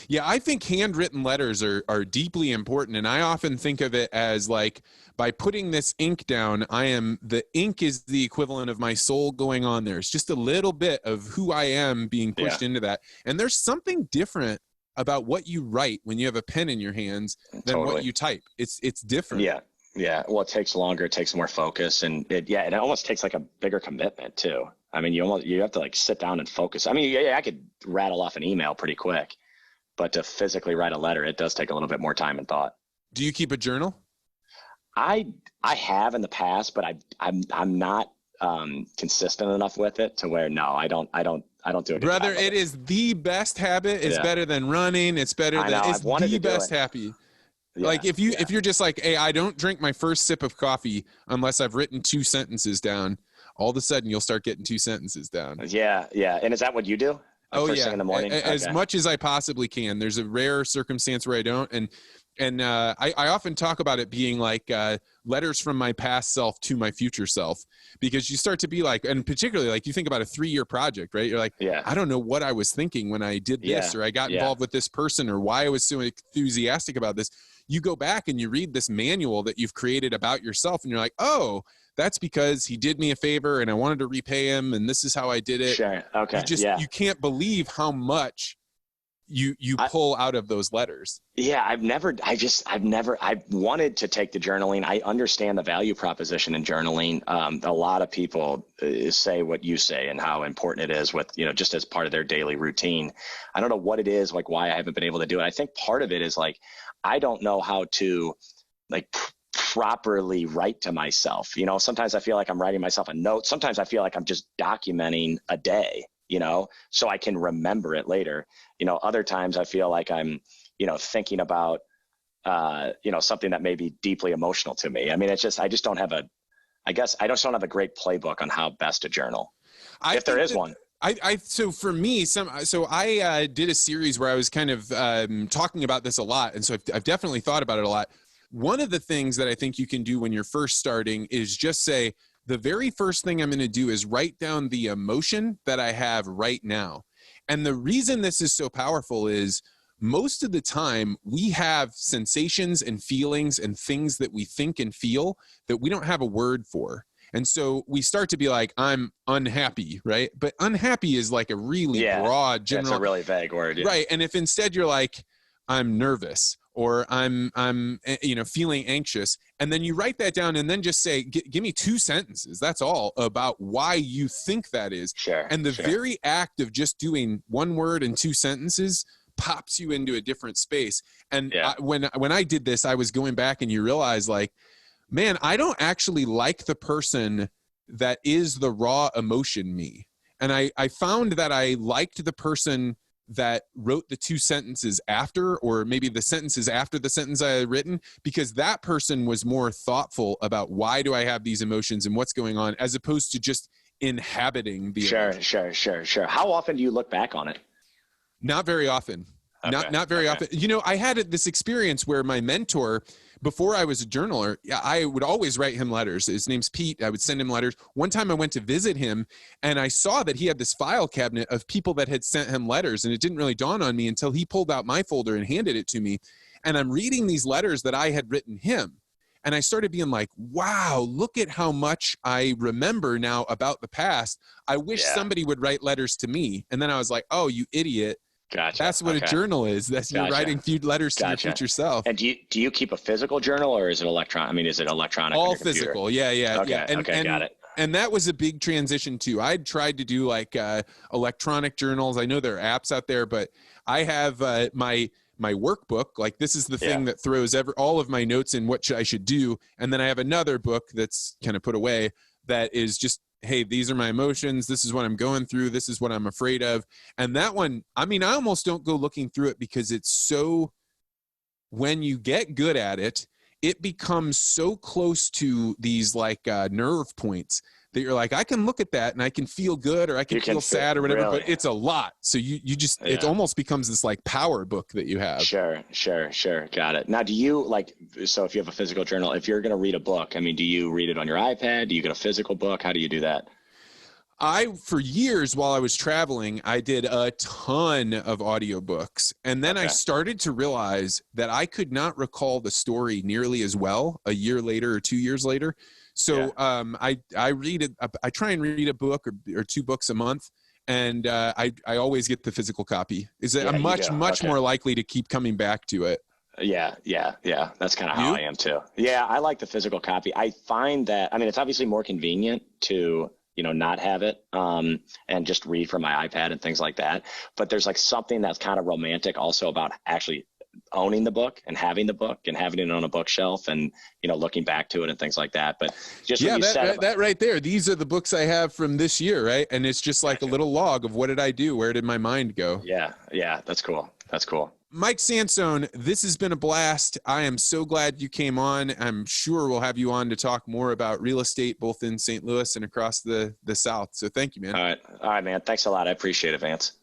S2: Yeah, I think handwritten letters are deeply important. And I often think of it as by putting this ink down, the ink is the equivalent of my soul going on there. It's just a little bit of who I am being pushed into that. And there's something different about what you write when you have a pen in your hands than what you type. It's different.
S3: Yeah. Yeah. Well, it takes longer. It takes more focus, and it almost takes a bigger commitment too. You have to sit down and focus. I could rattle off an email pretty quick, but to physically write a letter, it does take a little bit more time and thought.
S2: Do you keep a journal?
S3: I have in the past, but I'm not consistent enough with it to where I don't do it.
S2: Brother, it is the best habit. It's better than running. It's better than it's the best happy. Yeah, if you're just hey, I don't drink my first sip of coffee unless I've written 2 sentences down, all of a sudden you'll start getting 2 sentences down.
S3: Yeah. Yeah. And is that what you do? First thing in the morning?
S2: As much as I possibly can. There's a rare circumstance where I don't. And I often talk about it being letters from my past self to my future self, because you start to be and particularly you think about a 3-year project, right? You're I don't know what I was thinking when I did this, or I got involved with this person, or why I was so enthusiastic about this. You go back and you read this manual that you've created about yourself, and you're oh, that's because he did me a favor and I wanted to repay him, and this is how I did it.
S3: Sure. Okay.
S2: You can't believe how much you pull out of those letters.
S3: Yeah. I've wanted to take the journaling. I understand the value proposition in journaling. A lot of people say what you say and how important it is with, just as part of their daily routine. I don't know what it is, why I haven't been able to do it. I think part of it is I don't know how to properly write to myself. Sometimes I feel like I'm writing myself a note. Sometimes I feel like I'm just documenting a day, so I can remember it later. Other times I feel like I'm, thinking about, something that may be deeply emotional to me. I just don't have I just don't have a great playbook on how best to journal. If there is one.
S2: So for me, I did a series where I was kind of talking about this a lot. And so I've definitely thought about it a lot. One of the things that I think you can do when you're first starting is just say, the very first thing I'm going to do is write down the emotion that I have right now. And the reason this is so powerful is most of the time we have sensations and feelings and things that we think and feel that we don't have a word for. And so we start to be I'm unhappy, right? But unhappy is a really broad, general.
S3: That's a really vague word. Yeah.
S2: Right. And if instead you're I'm nervous, or I'm feeling anxious. And then you write that down and then just say, give me 2 sentences. That's all about why you think that is.
S3: Sure.
S2: And the
S3: sure.
S2: very act of just doing 1 word and 2 sentences pops you into a different space. And when I did this, I was going back and you realize like, man, I don't actually like the person that is the raw emotion me. And I found that I liked the person that wrote the 2 sentences after, or maybe the sentences after the sentence I had written, because that person was more thoughtful about why do I have these emotions and what's going on, as opposed to just inhabiting the emotion.
S3: Sure. How often do you look back on it?
S2: Not very often. Okay. Not very often. I had this experience where my mentor, before I was a journaler, I would always write him letters. His name's Pete. I would send him letters. One time I went to visit him and I saw that he had this file cabinet of people that had sent him letters. And it didn't really dawn on me until he pulled out my folder and handed it to me. And I'm reading these letters that I had written him. And I started being like, wow, look at how much I remember now about the past. I wish somebody would write letters to me. And then I was like, oh, you idiot.
S3: Gotcha.
S2: That's what a journal is. That's you're writing few letters to your future self.
S3: And do you keep a physical journal, or is it electronic? I mean, is it electronic?
S2: All physical. Yeah.
S3: Okay.
S2: And
S3: Got it.
S2: And that was a big transition too. I'd tried to do like electronic journals. I know there are apps out there, but I have my workbook. Like this is the thing that throws all of my notes in what I should do. And then I have another book that's kind of put away that is just, hey, these are my emotions. This is what I'm going through. This is what I'm afraid of. And that one, I mean, I almost don't go looking through it because it's so, when you get good at it, it becomes so close to these like nerve points that you're like, I can look at that and I can feel good or I can feel sad or whatever, but it's a lot. So you just, it almost becomes this like power book that you have.
S3: Sure. Got it. Now, do you so if you have a physical journal, if you're going to read a book, I mean, do you read it on your iPad? Do you get a physical book? How do you do that?
S2: For years while I was traveling, I did a ton of audiobooks. And then I started to realize that I could not recall the story nearly as well a year later or 2 years later. So I read it. I try and read a book or 2 books a month. And I always get the physical copy. I'm much more likely to keep coming back to it.
S3: Yeah. That's kind of how I am too. Yeah, I like the physical copy. I find that, I mean, it's obviously more convenient to not have it and just read from my iPad and things like that. But there's like something that's kind of romantic also about actually owning the book and having the book and having it on a bookshelf and, looking back to it and things like that. But just
S2: that right there, these are the books I have from this year, right? And it's just like a little log of what did I do? Where did my mind go?
S3: Yeah. That's cool.
S2: Mike Sansone, this has been a blast. I am so glad you came on. I'm sure we'll have you on to talk more about real estate, both in St. Louis and across the South. So thank you, man.
S3: All right, man. Thanks a lot. I appreciate it, Vance.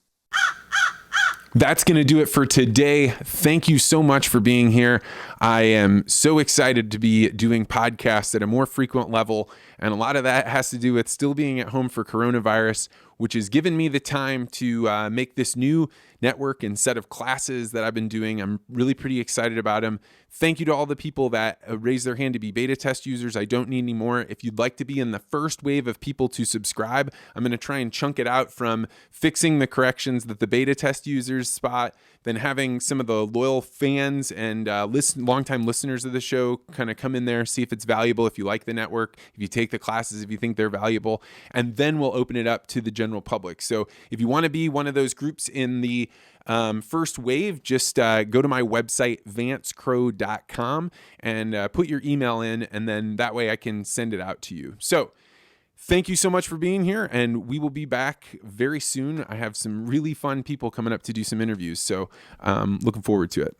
S2: That's going to do it for today. Thank you so much for being here. I am so excited to be doing podcasts at a more frequent level. And a lot of that has to do with still being at home for coronavirus, which has given me the time to make this new network and set of classes that I've been doing. I'm really pretty excited about them. Thank you to all the people that raised their hand to be beta test users. I don't need any more. If you'd like to be in the first wave of people to subscribe, I'm going to try and chunk it out from fixing the corrections that the beta test users spot, then having some of the loyal fans and longtime listeners of the show kind of come in there, see if it's valuable, if you like the network, if you take the classes, if you think they're valuable, and then we'll open it up to the general public. So if you want to be one of those groups in the first wave, just go to my website, vancecrow.com, and put your email in, and then that way I can send it out to you. So thank you so much for being here, and we will be back very soon. I have some really fun people coming up to do some interviews, so looking forward to it.